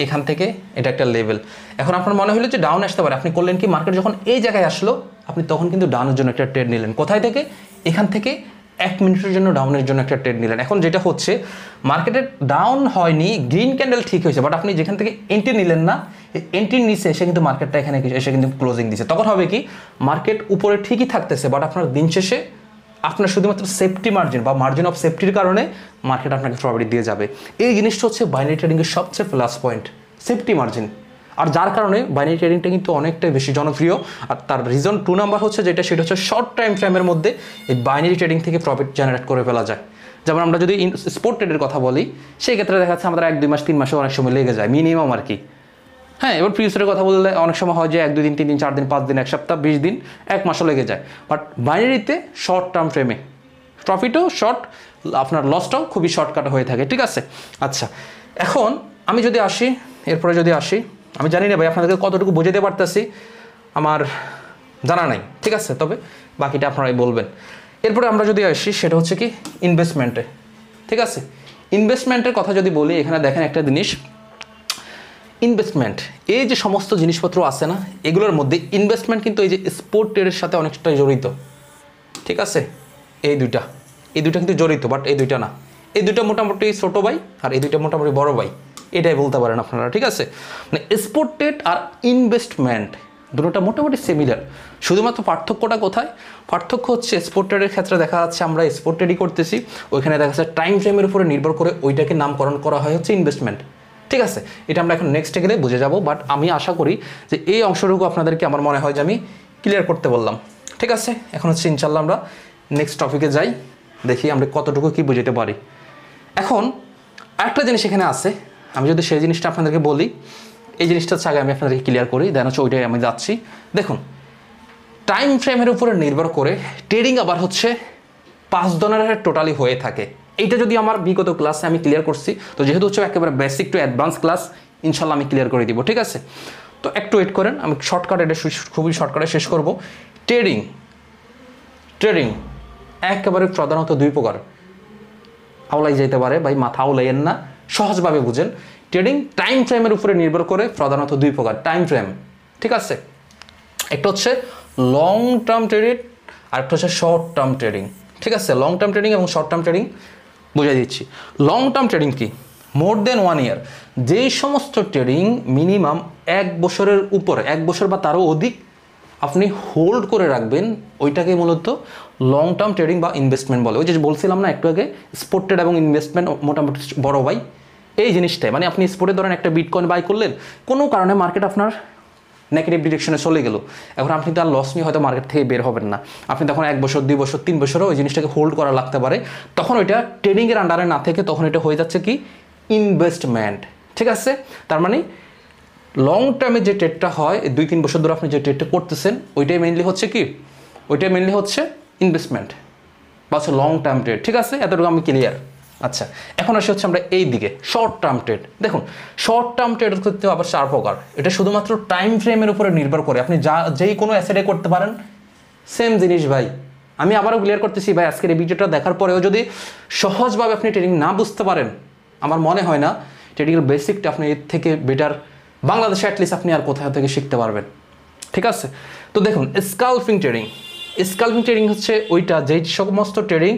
এখান থেকে এটা একটা লেভেল, এখন আপনার মনে হলো যে ডাউন আসতে পারে, আপনি করলেন কি, মার্কেট যখন এই জায়গায় আসলো আপনি তখন কিন্তু ডাউনের জন্য একটা ট্রেড নিলেন, কোথায় থেকে, এখান থেকে 1 মিনিটের জন্য ডাউনের জন্য একটা ট্রেড নিলেন। এখন যেটা হচ্ছে মার্কেটের ডাউন হয়নি, গ্রিন ক্যান্ডেল ঠিক হয়েছে, বাট আপনি যেখান থেকে এন্ট্রি নিলেন না, এন্ট্রির নিচে এসে কিন্তু মার্কেটটা এখানে এসে কিন্তু ক্লোজিং দিচ্ছে, তখন হবে কি, মার্কেট উপরে ঠিকই থাকতেছে, বাট আপনার দিন শেষে আপনার শুধুমাত্র সেফটি মার্জিন বা মার্জিন অফ সেফটির কারণে মার্কেট আপনাকে প্রফিট দিয়ে যাবে। এই জিনিসটা হচ্ছে বাইনারি ট্রেডিংয়ের সবচেয়ে প্লাস পয়েন্ট, সেফটি মার্জিন। আর যার কারণে বাইনারি ট্রেডিংটা কিন্তু অনেকটাই বেশি জনপ্রিয়। আর তার রিজন 2 নাম্বার হচ্ছে সেটা হচ্ছে শর্ট টাইম ফ্রেমের মধ্যে এই বাইনারি ট্রেডিং থেকে প্রফিট জেনারেট করে ফেলা যায়। যেমন আমরা যদি স্পট ট্রেডের কথা বলি, সেই ক্ষেত্রে দেখা যাচ্ছে আমাদের 1-2 মাস 3 মাসে অনেক সময় লেগে যায় মিনিমাম আর কি। হ্যাঁ, এবার ফিউচারের কথা বললে অনেক সময় হয় যে 1-2 দিন 3 দিন 4 দিন 5 দিন 1 সপ্তাহ 20 দিন 1 মাসও লেগে যায়। বাট বাইনারিতে শর্ট টার্ম ফ্রেমে প্রফিটও শর্ট, আপনার লসটাও খুবই শর্টকাট হয়ে থাকে। ঠিক আছে, আচ্ছা এখন আমি যদি আসি, এরপরে যদি আসি, আমি জানি না ভাই আপনাদেরকে কতটুকু বোঝাতে পারতেছি, আমার জানা নাই। ঠিক আছে, তবে বাকিটা আপনারাই বলবেন। এরপরে আমরা যদি আসি সেটা হচ্ছে কি ইনভেস্টমেন্টে। ঠিক আছে, ইনভেস্টমেন্টের কথা যদি বলি, এখানে দেখেন একটা জিনিস, ইনভেস্টমেন্ট এই যে সমস্ত জিনিসপত্র আছে না, এগুলোর মধ্যে ইনভেস্টমেন্ট কিন্তু এই যে স্পোর্ট ট্রেডের সাথে অনেকটাই জড়িত। ঠিক আছে, এই দুইটা কিন্তু জড়িত, বাট এই দুইটা না। এই দুইটা মোটামুটি ছোটো ভাই আর এই দুইটা মোটামুটি বড় ভাই, এটাই বলতে পারেন আপনারা। ঠিক আছে, মানে স্পোর্ট ট্রেড আর ইনভেস্টমেন্ট দুটোটা মোটামুটি সিমিলার, শুধুমাত্র পার্থক্যটা কোথায়? পার্থক্য হচ্ছে স্পোর্ট ট্রেডের ক্ষেত্রে দেখা যাচ্ছে আমরা স্পোর্ট ট্রেডই করতেছি, ওইখানে দেখা যাচ্ছে টাইম ফ্রেমের উপরে নির্ভর করে ওইটাকে নামকরণ করা হয় হচ্ছে ইনভেস্টমেন্ট। ঠিক আছে, এটা আমরা এখন নেক্সটে গেলে বুঝে যাব, বাট আমি আশা করি যে এই অংশটুকু আপনাদেরকে আমার মনে হয় যে আমি ক্লিয়ার করতে বললাম। ঠিক আছে, এখন হচ্ছে ইনশাল্লাহ আমরা নেক্সট টপিকে যাই, দেখি আমরা কতটুকু কী বুঝতে পারি। এখন আরেকটা জিনিস এখানে আছে, আমি যদি সেই জিনিসটা আপনাদেরকে বলি, এই জিনিসটা হচ্ছে আগে আমি আপনাদেরকে ক্লিয়ার করি, দেন হচ্ছে ওইটাই আমি যাচ্ছি। দেখুন, টাইম ফ্রেমের উপরে নির্ভর করে ট্রেডিং আবার হচ্ছে 5 ধরনের টোটালি হয়ে থাকে। এইটা যদি আমার বিগত ক্লাসে আমি ক্লিয়ার করছি, তো যেহেতু হচ্ছে একেবারে বেসিক টু অ্যাডভান্স ক্লাস, ইনশাল্লাহ আমি ক্লিয়ার করে দিব। ঠিক আছে, তো একটু ওয়েট করেন, আমি শর্টকাট এটা খুবই শর্টকাটে শেষ করব। ট্রেডিং একেবারে প্রধানত 2 প্রকার। আওলাই যেতে পারে ভাই, মাথা আওলাইয়েন না, সহজভাবে বুঝেন। ট্রেডিং টাইম ফ্রেমের উপরে নির্ভর করে প্রধানত 2 প্রকার টাইম ফ্রেম। ঠিক আছে, একটা হচ্ছে লং টার্ম ট্রেডিং আর একটা হচ্ছে শর্ট টার্ম ট্রেডিং। ঠিক আছে, লং টার্ম ট্রেডিং এবং শর্ট টার্ম ট্রেডিং বুঝিয়ে দিচ্ছি। লং টার্ম ট্রেডিং কি? মোর দেন 1 ইয়ার, যেই সমস্ত ট্রেডিং মিনিমাম 1 বছরের উপরে, 1 বছর বা তারও অধিক আপনি হোল্ড করে রাখবেন, ওইটাকে মূলত লং টার্ম ট্রেডিং বা ইনভেস্টমেন্ট বলে। ওই যে বলছিলাম না একটু আগে, স্পট ট্রেড এবং ইনভেস্টমেন্ট মোটামুটি বড় ভাই। এই জিনিসটাই মানে আপনি স্পটে ধরেন একটা বিটকয়েন বাই করলেন, কোনো কারণে মার্কেট আপনার নেগেটিভ ডিরেকশনে চলে গেল, এখন আপনি তার লস নিয়ে হয়তো মার্কেট থেকে বের হবেন না, আপনি তখন 1 বছর 2 বছর 3 বছরও ওই জিনিসটাকে হোল্ড করা লাগতে পারে, তখন ওইটা ট্রেডিংয়ের আন্ডারে না থেকে তখন এটা হয়ে যাচ্ছে কি ইনভেস্টমেন্ট। ঠিক আছে, তার মানে লং টার্মে যে ট্রেডটা হয় 2-3 বছর ধরে আপনি যে ট্রেডটা করতেছেন, ওইটাই মেইনলি হচ্ছে কি, ওইটাই মেইনলি হচ্ছে ইনভেস্টমেন্ট বা হচ্ছে লং টার্ম ট্রেড। ঠিক আছে, এতটুকু আমি ক্লিয়ার। আচ্ছা, এখন আসি হচ্ছে আমরা এই দিকে শর্ট টার্ম ট্রেড। দেখুন, শর্ট টার্ম ট্রেড করতে আবার 4 প্রকার। এটা শুধুমাত্র টাইম ফ্রেমের উপরে নির্ভর করে, আপনি যেই কোনো অ্যাসেটে করতে পারেন। সেম জিনিস ভাই, আমি আবারও ক্লিয়ার করতেছি ভাই, আজকের এই ভিডিওটা দেখার পরেও যদি সহজভাবে আপনি ট্রেডিং না বুঝতে পারেন, আমার মনে হয় না ট্রেডিংয়ের বেসিকটা আপনি এর থেকে বেটার বাংলাদেশে অ্যাটলিস্ট আপনি আর কোথাও থেকে শিখতে পারবেন। ঠিক আছে, তো দেখুন স্কালপিং ট্রেডিং। স্কালপিং ট্রেডিং হচ্ছে ওইটা যেই সমস্ত ট্রেডিং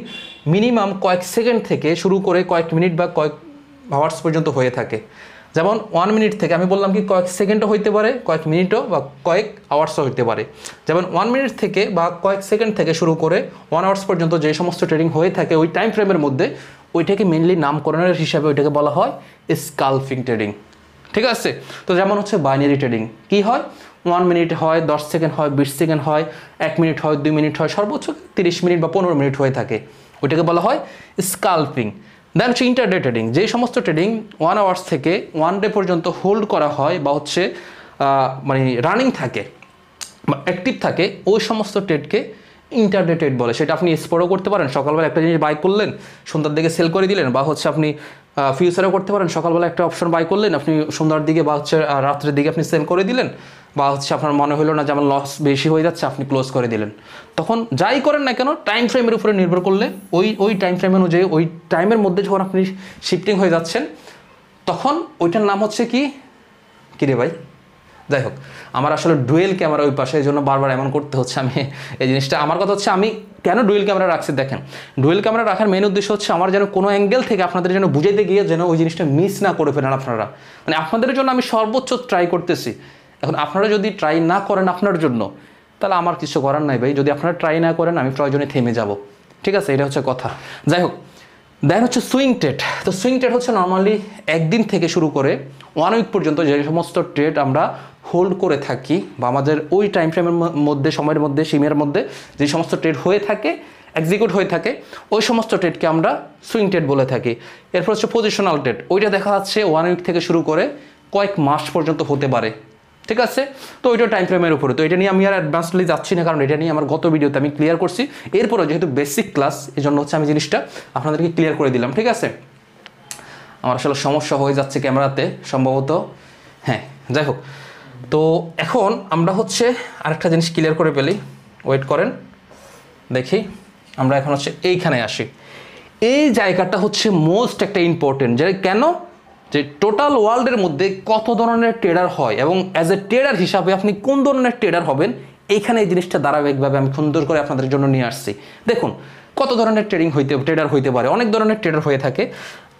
মিনিমাম কয়েক সেকেন্ড থেকে শুরু করে কয়েক মিনিট বা কয়েক আওয়ার্স পর্যন্ত হয়ে থাকে। যেমন 1 মিনিট থেকে, আমি বললাম কি কয়েক সেকেন্ডও হইতে পারে, কয়েক মিনিটও বা কয়েক আওয়ার্সও হইতে পারে। যেমন 1 মিনিট থেকে বা কয়েক সেকেন্ড থেকে শুরু করে 1 আওয়ার্স পর্যন্ত যে সমস্ত ট্রেডিং হয়ে থাকে ওই টাইম ফ্রেমের মধ্যে, ওইটাকে মেনলি নামকরণের হিসাবে ওইটাকে বলা হয় স্কালপিং ট্রেডিং। ঠিক আছে, তো যেমন হচ্ছে বাইনারি ট্রেডিং কি হয়, 1 মিনিট হয়, 10 সেকেন্ড হয়, 20 সেকেন্ড হয়, 1 মিনিট হয়, 2 মিনিট হয়, সর্বোচ্চ 30 মিনিট বা 15 মিনিট হয়ে থাকে, ওইটাকে বলা হয় স্কালপিং। দেন হচ্ছে ইন্টারডে ট্রেডিং, যে সমস্ত ট্রেডিং 1 আওয়ার্স থেকে 1 ডে পর্যন্ত হোল্ড করা হয় বা হচ্ছে মানে রানিং থাকে বা অ্যাক্টিভ থাকে, ওই সমস্ত ট্রেডকে ইন্টারডে ট্রেড বলে। সেটা আপনি স্পটও করতে পারেন, সকালবেলা একটা জিনিস বাই করলেন, সন্ধ্যার দিকে সেল করে দিলেন, বা হচ্ছে আপনি ফিউচারেও করতে পারেন, সকালবেলা একটা অপশন বাই করলেন, আপনি সন্ধ্যার দিকে বা হচ্ছে রাত্রের দিকে আপনি সেল করে দিলেন, বা হচ্ছে আপনার মনে হলো না যে আমার লস বেশি হয়ে যাচ্ছে, আপনি ক্লোজ করে দিলেন। তখন যাই করেন না কেন টাইম ফ্রেমের উপরে নির্ভর করলে ওই টাইম ফ্রেম অনুযায়ী ওই টাইমের মধ্যে যখন আপনি শিফটিং হয়ে যাচ্ছেন, তখন ওইটার নাম হচ্ছে কি রে ভাই, যাই হোক, আমার আসলে ডুয়েল ক্যামেরা ওই পাশে, এই জন্য বারবার এমন করতে হচ্ছে। আমি এই জিনিসটা, আমার কথা হচ্ছে আমি কেন ডুয়েল ক্যামেরা রাখছি, দেখেন ডুয়েল ক্যামেরা রাখার মেন উদ্দেশ্য হচ্ছে আমার যেন কোনো অ্যাঙ্গেল থেকে আপনাদের যেন বুঝাইতে গিয়ে যেন ওই জিনিসটা মিস না করে ফেলেন আপনারা, মানে আপনাদের জন্য আমি সর্বোচ্চ ট্রাই করতেছি। এখন আপনারা যদি ট্রাই না করেন আপনার জন্য, তাহলে আমার কিছু করার নাই ভাই, যদি আপনারা ট্রাই না করেন আমি প্রয়োজনে থেমে যাব। ঠিক আছে, এটা হচ্ছে কথা। যাই হোক, দেন হচ্ছে সুইং ট্রেড। তো সুইং ট্রেড হচ্ছে নর্মালি একদিন থেকে শুরু করে 1 উইক পর্যন্ত যে সমস্ত ট্রেড আমরা হোল্ড করে থাকি বা আমাদের ওই টাইম ফ্রেমের মধ্যে, সময়ের মধ্যে, সীমের মধ্যে যে সমস্ত ট্রেড হয়ে থাকে, এক্সিকিউট হয়ে থাকে, ওই সমস্ত ট্রেডকে আমরা সুইং ট্রেড বলে থাকি। এরপর হচ্ছে পজিশনাল ট্রেড, ওইটা দেখা যাচ্ছে 1 উইক থেকে শুরু করে কয়েক মাস পর্যন্ত হতে পারে, ঠিক আছে। তো ওইটা টাইম ফ্রেমের উপরে, তো এটা নিয়ে আমি আর অ্যাডভান্সলি যাচ্ছি না, কারণ এটা নিয়ে আমার গত ভিডিওতে আমি ক্লিয়ার করছি। এরপরে যেহেতু বেসিক ক্লাস, এই জন্য হচ্ছে আমি জিনিসটা আপনাদেরকে ক্লিয়ার করে দিলাম, ঠিক আছে। আমার আসলে সমস্যা হয়ে যাচ্ছে ক্যামেরাতে সম্ভবত, হ্যাঁ যাই হোক। তো এখন আমরা হচ্ছে আরেকটা জিনিস ক্লিয়ার করে ফেলি, ওয়েট করেন দেখি। আমরা এখন হচ্ছে এইখানে আসি। এই জায়গাটা হচ্ছে মোস্ট একটা ইম্পর্টেন্ট, যে কেন, যে টোটাল ওয়ার্ল্ডের মধ্যে কত ধরনের ট্রেডার হয় এবং অ্যাজ এ ট্রেডার হিসাবে আপনি কোন ধরনের ট্রেডার হবেন, এইখানে এই জিনিসটা ধারাবাহিকভাবে আমি সুন্দর করে আপনাদের জন্য নিয়ে আসছি। দেখুন কত ধরনের ট্রেডার হইতে পারে, অনেক ধরনের ট্রেডার হয়ে থাকে।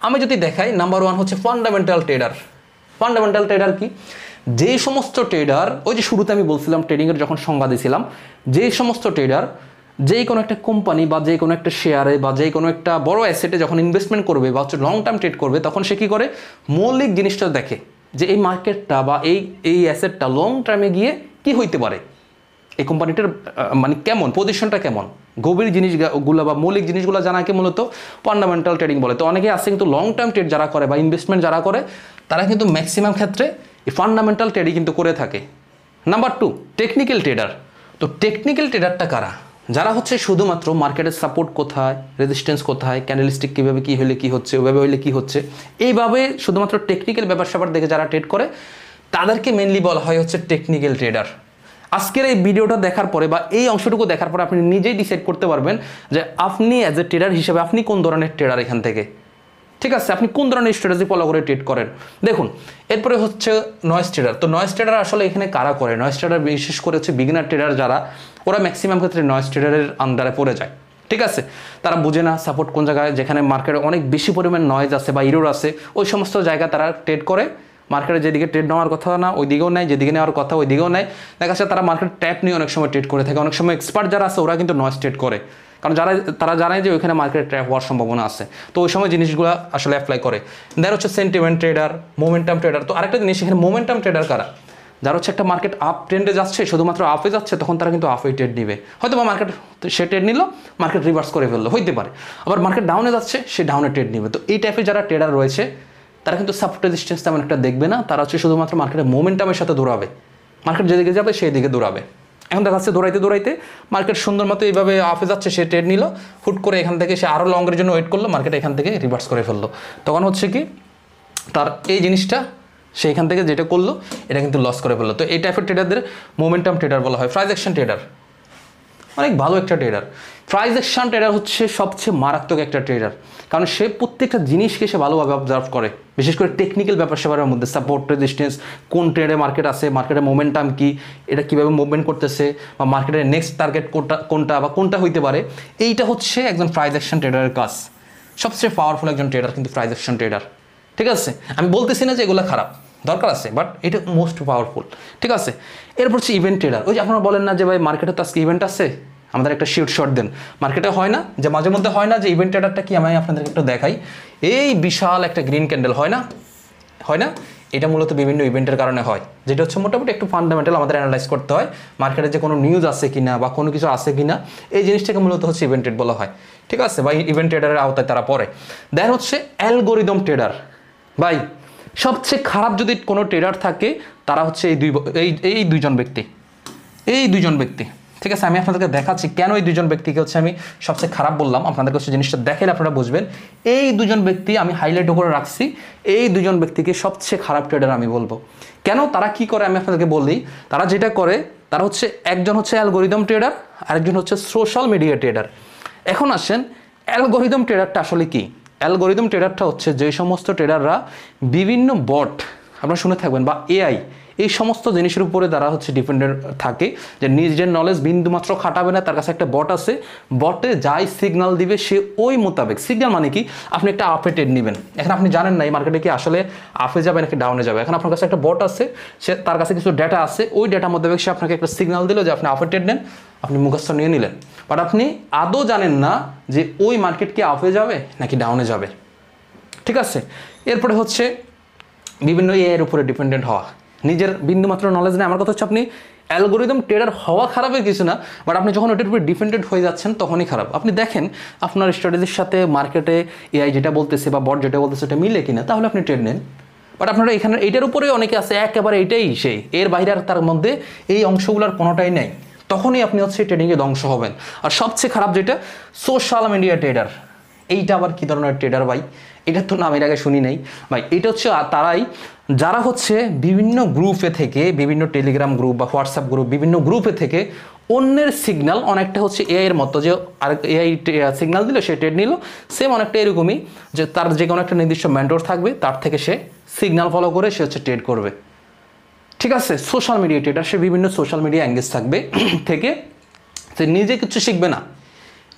আমি যদি দেখাই, নাম্বার 1 হচ্ছে ফান্ডামেন্টাল ট্রেডার। ফান্ডামেন্টাল ট্রেডার কি? যেই সমস্ত ট্রেডার, ওই যে শুরুতে আমি বলছিলাম ট্রেডিংয়ের যখন সংজ্ঞা দিয়েছিলাম, যেই সমস্ত ট্রেডার যেই কোনো একটা কোম্পানি বা যে কোনো একটা শেয়ারে বা যে কোনো একটা বড় অ্যাসেটে যখন ইনভেস্টমেন্ট করবে বা হচ্ছে লং টার্ম ট্রেড করবে, তখন সে কী করে, মৌলিক জিনিসটা দেখে যে এই মার্কেটটা বা এই অ্যাসেটটা লং টার্মে গিয়ে কি হইতে পারে, এই কোম্পানিটার মানে কেমন, পজিশনটা কেমন, গভীর জিনিসগুলো বা মৌলিক জিনিসগুলো জানাকে মূলত ফান্ডামেন্টাল ট্রেডিং বলে। তো অনেকেই আছে কিন্তু লং টার্ম ট্রেড যারা করে বা ইনভেস্টমেন্ট যারা করে, তারা কিন্তু ম্যাক্সিমাম ক্ষেত্রে এই ফান্ডামেন্টাল ট্রেডিং কিন্তু করে থাকে। Number 2 technical trader. তো টেকনিক্যাল ট্রেডারটা কারা? যারা হচ্ছে শুধুমাত্র মার্কেটের সাপোর্ট কোথায়, রেজিস্ট্যান্স কোথায়, ক্যান্ডেলস্টিক কীভাবে কী হলে কী হচ্ছে, ওইভাবে হইলে কী হচ্ছে, এইভাবে শুধুমাত্র টেকনিক্যাল ব্যাপার স্যাপার দেখে যারা ট্রেড করে, তাদেরকে মেনলি বলা হয় হচ্ছে টেকনিক্যাল ট্রেডার। আজকের এই ভিডিওটা দেখার পরে বা এই অংশটুকু দেখার পরে আপনি নিজেই ডিসাইড করতে পারবেন যে আপনি অ্যাজ এ ট্রেডার হিসেবে আপনি কোন ধরনের ট্রেডার এখান থেকে, ঠিক আছে, আপনি কোন ধরনের স্ট্র্যাটেজি ফলো করে ট্রেড করেন। দেখুন এরপরে হচ্ছে নয়েজ ট্রেডার। তো নয়েজ ট্রেডার আসলে এখানে কারা করে? নয়েজ ট্রেডার বিশেষ করে হচ্ছে বিগিনার ট্রেডার যারা, ওরা ম্যাক্সিমাম ক্ষেত্রে নয়েজ ট্রেডারের আন্ডারে পড়ে যায়, ঠিক আছে। তারা বুঝে না সাপোর্ট কোন জায়গায়, যেখানে মার্কেটে অনেক বেশি পরিমাণ নয়েজ আছে বা ইরোর আছে, ওই সমস্ত জায়গায় তারা ট্রেড করে। মার্কেটে যেদিকে ট্রেড নেওয়ার কথা না ওই দিকেও নেয়, যেদিকে নেওয়ার কথা ওই দিকেও নেয়। দেখা যাচ্ছে তারা মার্কেট ট্যাপ নিয়ে অনেক সময় ট্রেড করে থাকে। অনেক সময় এক্সপার্ট যারা আছে ওরা কিন্তু নয়েজ ট্রেড করে, কারণ তারা জানে যে ওইখানে মার্কেট ট্র্যাপ হওয়ার সম্ভাবনা আছে, তো ওই সময় জিনিসগুলো আসলে অ্যাপ্লাই করে। দেন হচ্ছে সেন্টিমেন্ট ট্রেডার, মোমেন্টাম ট্রেডার। তো আরেকটা জিনিস এখানে মোমেন্টাম ট্রেডার কারা? যারা হচ্ছে একটা মার্কেট আপ ট্রেন্ডে যাচ্ছে, শুধুমাত্র আপে যাচ্ছে, তখন তারা কিন্তু আপে ট্রেড নিবে। হয়তো বা মার্কেট সে ট্রেড নিল, মার্কেট রিভার্স করে ফেললো, হইতে পারে। আবার মার্কেট ডাউনে যাচ্ছে, সে ডাউনে ট্রেড নিবে। তো এই টাইপের যারা ট্রেডার রয়েছে, তারা কিন্তু সাপোর্ট রেজিস্ট্যান্স তেমন একটা দেখবে না, তারা হচ্ছে শুধুমাত্র মার্কেটের মোমেন্টামের সাথে দৌড়াবে। মার্কেট যেদিকে যাবে সেই দিকে দৌড়াবে। এখন দেখা যাচ্ছে দৌড়াইতে মার্কেট সুন্দর মতো এইভাবে আপে যাচ্ছে, সে ট্রেড নিল, হুট করে এখান থেকে সে আরও লংয়ের জন্য ওয়েট করলো, মার্কেট এখান থেকে রিভার্স করে ফেললো। তখন হচ্ছে কি, তার এই জিনিসটা সে এখান থেকে যেটা করলো এটা কিন্তু লস করে ফেললো। তো এই টাইপের ট্রেডারদের মোমেন্টাম ট্রেডার বলা হয়। প্রাইস অ্যাকশন ট্রেডার অনেক ভালো একটা ট্রেডার। প্রাইস অ্যাকশন ট্রেডার হচ্ছে সবচেয়ে মারাত্মক একটা ট্রেডার, কারণ সে প্রত্যেকটা জিনিসকে সে ভালোভাবে অবজার্ভ করে, বিশেষ করে টেকনিক্যাল ব্যাপার স্যাপারের মধ্যে সাপোর্ট রেজিস্ট্যান্স, কোন ট্রেডে মার্কেট আছে, মার্কেটের মোমেন্টাম কি, এটা কীভাবে মুভমেন্ট করতেছে, বা মার্কেটের নেক্সট টার্গেট কোনটা বা কোনটা হইতে পারে। এইটা হচ্ছে একজন প্রাইস অ্যাকশন ট্রেডারের কাজ। সবচেয়ে পাওয়ারফুল একজন ট্রেডার কিন্তু প্রাইস অ্যাকশন ট্রেডার, ঠিক আছে। আমি বলতেছি না যে এগুলো খারাপ, দরকার আছে, বাট এটা মোস্ট পাওয়ারফুল, ঠিক আছে। এরপর হচ্ছে ইভেন্ট ট্রেডার। ওই যে আপনারা বলেন না যে ভাই মার্কেটে তো আজকে ইভেন্ট আছে, আমাদের একটা শর্ট দেন। মার্কেটে হয় না যে মাঝে মধ্যে হয় না যে ইভেন্ট ট্রেডারটা কি, আমি আপনাদেরকে একটু দেখাই। এই বিশাল একটা গ্রিন ক্যান্ডেল হয় না, এটা মূলত বিভিন্ন ইভেন্টের কারণে হয়, যেটা হচ্ছে মোটামুটি একটু ফান্ডামেন্টাল আমাদের অ্যানালাইজ করতে হয়। মার্কেটে যে কোনো নিউজ আছে কিনা বা কোনো কিছু আছে কিনা, এই জিনিসটাকে মূলত হচ্ছে ইভেন্ট ট্রেড বলা হয়, ঠিক আছে, বা ইভেন্ট ট্রেডারের আওতায় তারা পড়ে। দেন হচ্ছে অ্যালগোরিদম ট্রেডার। ভাই সবচেয়ে খারাপ যদি কোনো ট্রেডার থাকে, তারা হচ্ছে এই দুইজন ব্যক্তি, ঠিক আছে। আমি আপনাদেরকে দেখাচ্ছি কেন এই দুজন ব্যক্তিকে হচ্ছে আমি সবচেয়ে খারাপ বললাম। আপনাদেরকে হচ্ছে জিনিসটা দেখালে আপনারা বুঝবেন। এই দুজন ব্যক্তি আমি হাইলাইট করে রাখছি, এই দুজন ব্যক্তিকে সবচেয়ে খারাপ ট্রেডার আমি বলবো। কেন, তারা কি করে আমি আপনাদেরকে বলি। তারা যেটা করে, তারা হচ্ছে একজন হচ্ছে অ্যালগোরিদম ট্রেডার, আরেকজন হচ্ছে সোশ্যাল মিডিয়া ট্রেডার। এখন আসেন অ্যালগোরিদম ট্রেডারটা আসলে কি। অ্যালগোরিদম ট্রেডারটা হচ্ছে যে সমস্ত ট্রেডাররা বিভিন্ন বট আপনারা শুনে থাকবেন, বা এআই, এই সমস্ত জিনিসের উপরে তারা হচ্ছে ডিপেন্ডেন্ট থাকে, যে নিজের নলেজ বিন্দুমাত্র খাটাবে না, তার কাছে একটা বট আছে, বটে যাই সিগন্যাল দিবে সে ওই মোতাবেক, সিগন্যাল মানে কি, আপনি একটা আপে ট্রেড নেবেন, এখন আপনি জানেন না এই মার্কেটে কি আসলে আপে যাবে নাকি ডাউনে যাবে, এখন আপনার কাছে একটা বট আছে, সে তার কাছে কিছু ডেটা আছে, ওই ডেটা মোতাবেক সে আপনাকে একটা সিগন্যাল দিল যে আপনি আপে ট্রেড নেন, আপনি মুখস্থ নিয়ে নিলেন, বাট আপনি আদৌ জানেন না যে ওই মার্কেট কি আপে যাবে নাকি ডাউনে যাবে। ঠিক আছে, এরপরে হচ্ছে বিভিন্ন এর উপরে ডিপেন্ডেন্ট হওয়া, নিজের বিন্দুমাত্র নলেজ নেই। আমার কথা হচ্ছে আপনি অ্যালগোরিদম ট্রেডার হওয়া খারাপের কিছু না, বাট আপনি যখন ওটার উপরে ডিপেন্ডেন্ট হয়ে যাচ্ছেন তখনই খারাপ। আপনি দেখেন আপনার স্ট্র্যাটেজির সাথে মার্কেটে এআই যেটা বলতেছে বা বট যেটা বলতেছে ওটা মিলে কিনা, তাহলে আপনি ট্রেড নেন। বাট আপনারা এখানে এইটার উপরে অনেকে আছে একেবারে এইটাই সেই, এর বাইরে আর তার মধ্যে এই অংশগুলোর কোনোটাই নেই, তখনই আপনি হচ্ছে ট্রেডিংয়ে ধ্বংস হবেন। আর সবচেয়ে খারাপ যেটা, সোশ্যাল মিডিয়া ট্রেডার, এইটা আবার কী ধরনের ট্রেডার ভাই, এটার তো নাম এর আগে শুনি নাই ভাই। এটা হচ্ছে তারাই যারা হচ্ছে বিভিন্ন গ্রুপে থেকে, বিভিন্ন টেলিগ্রাম গ্রুপ বা হোয়াটসঅ্যাপ গ্রুপ, বিভিন্ন গ্রুপে থেকে অন্যের সিগন্যাল, অনেকটা হচ্ছে এআই এর মতো, যে আর এআই সিগন্যাল দিল সে ট্রেড নিল, সেম অনেকটা এরকমই, যে তার যে কোনো একটা নির্দিষ্ট মেন্টর থাকবে, তার থেকে সে সিগন্যাল ফলো করে সে হচ্ছে ট্রেড করবে। ঠিক আছে, সোশ্যাল মিডিয়া ট্রেডার, সে বিভিন্ন সোশ্যাল মিডিয়া এঙ্গেজ থাকবে থেকে, সে নিজে কিছু শিখবে না,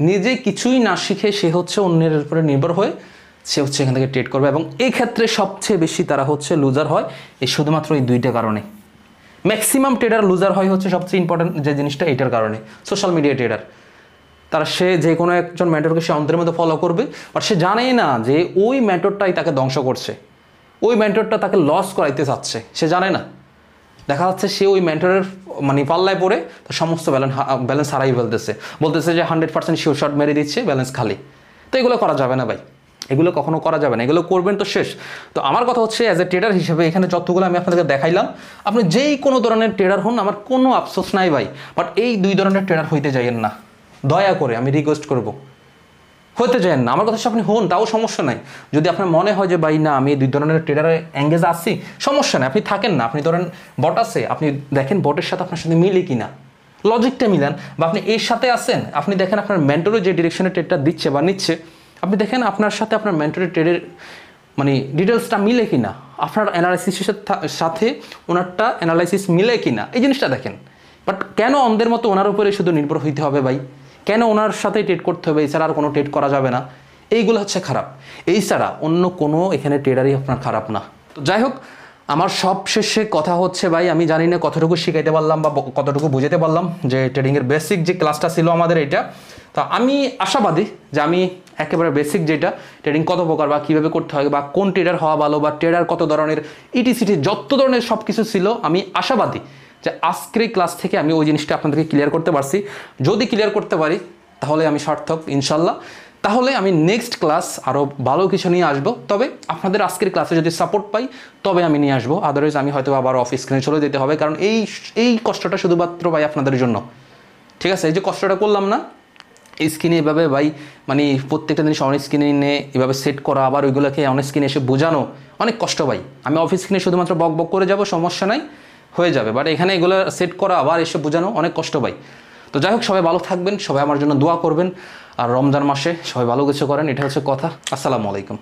নিজে কিছুই না শিখে সে হচ্ছে অন্যের উপরে নির্ভর হয়ে সে হচ্ছে এখান থেকে ট্রেড করবে, এবং এই ক্ষেত্রে সবচেয়ে বেশি তারা হচ্ছে লুজার হয় এই শুধুমাত্র এই দুইটা কারণে। ম্যাক্সিমাম ট্রেডার লুজার হয় হচ্ছে সবচেয়ে ইম্পর্টেন্ট যে জিনিসটা, এইটার কারণে। সোশ্যাল মিডিয়া ট্রেডার, তারা সে যে কোনো একজন মেন্টরকে সে অন্তরের মধ্যে ফলো করবে, আর সে জানেই না যে ওই মেন্টরটাই তাকে ধ্বংস করছে, ওই মেন্টরটা তাকে লস করাইতে চাচ্ছে, সে জানে না। দেখা যাচ্ছে সে ওই মেন্টরের মানে পাল্লায় পড়ে তার সমস্ত ব্যালেন্স হারাই ফেলতেছে, বলতেছে যে 100% শিওর শট মেরে দিচ্ছে, ব্যালেন্স খালি। তো এগুলো করা যাবে না ভাই, এগুলো কখনো করা যাবে না, এগুলো করবেন তো শেষ। তো আমার কথা হচ্ছে অ্যাজ এ ট্রেডার হিসেবে এখানে যতগুলো আমি আপনাদেরকে দেখাইলাম, আপনি যেই কোনো ধরনের ট্রেডার হন, আমার কোনো আফসোস নাই ভাই, বাট এই দুই ধরনের ট্রেডার হইতে যাইয়েন না, দয়া করে আমি রিকোয়েস্ট করব, হতে চান না। আমার কথা হচ্ছে আপনি হন, তাও সমস্যা নাই। যদি আপনার মনে হয় যে ভাই না আমি দুই ধরনের ট্রেডারে এঙ্গেজ আছি, সমস্যা নেই, আপনি থাকেন না, আপনি ধরেন বট আছে, আপনি দেখেন বটের সাথে আপনার সাথে মিলে কিনা, লজিকটা মিলান, বা আপনি এর সাথে আসেন, আপনি দেখেন আপনার মেন্টরে যে ডিরেকশনে ট্রেডটা দিচ্ছে বা নিচ্ছে, আপনি দেখেন আপনার সাথে আপনার মেন্টরের ট্রেডের মানে ডিটেলসটা মিলে কিনা, আপনার অ্যানালাইসিসের সাথে ওনারটা অ্যানালাইসিস মিলে কিনা, এই জিনিসটা দেখেন। বাট কেন অন্ধের মতো ওনার উপরে শুধু নির্ভর হইতে হবে ভাই, কেন ওনার সাথে ট্রেড করতে হবে, এছাড়া আর কোনো ট্রেড করা যাবে না, এইগুলো হচ্ছে খারাপ। এই ছাড়া অন্য কোনো এখানে ট্রেডারই আপনার খারাপ না। তো যাই হোক, আমার সব শেষে কথা হচ্ছে ভাই, আমি জানি না কতটুকু শিখাইতে পারলাম বা কতটুকু বুঝাতে পারলাম, যে ট্রেডিংয়ের বেসিক যে ক্লাসটা ছিল আমাদের এটা, তা আমি আশাবাদী যে আমি একেবারে বেসিক যেটা ট্রেডিং কত প্রকার বা কীভাবে করতে হয় বা কোন ট্রেডার হওয়া ভালো বা ট্রেডার কত ধরনের ইটিসিটি যত ধরনের সব কিছু ছিল, আমি আশাবাদী যে আজকের এই ক্লাস থেকে আমি ওই জিনিসটা আপনাদেরকে ক্লিয়ার করতে পারছি। যদি ক্লিয়ার করতে পারি তাহলে আমি সার্থক ইনশাল্লাহ। তাহলে আমি নেক্সট ক্লাস আরও ভালো কিছু নিয়ে আসবো, তবে আপনাদের আজকের ক্লাসে যদি সাপোর্ট পাই তবে আমি নিয়ে আসবো, আদারওয়াইজ আমি হয়তো আবার অফ স্ক্রিনে চলে যেতে হবে, কারণ এই কষ্টটা শুধুমাত্র ভাই আপনাদের জন্য। ঠিক আছে, এই যে কষ্টটা করলাম না স্ক্রিনে এভাবে ভাই, মানে প্রত্যেকটা জিনিস অন স্ক্রিনে এনে এভাবে সেট করা, আবার ওইগুলোকে অন স্ক্রিনে এসে বোঝানো অনেক কষ্ট ভাই। আমি অফ স্ক্রিনে শুধুমাত্র বক বক করে যাব, সমস্যা নাই, হয়ে যাবে, বাট এখানে এগুলো সেট করা আবার এসে বোঝানো অনেক কষ্ট ভাই। তো যাই হোক, সবাই ভালো থাকবেন, সবাই আমার জন্য দোয়া করবেন, আর রমজান মাসে সবাই ভালো কিছু করেন, এটা হচ্ছে কথা। আসসালামু আলাইকুম।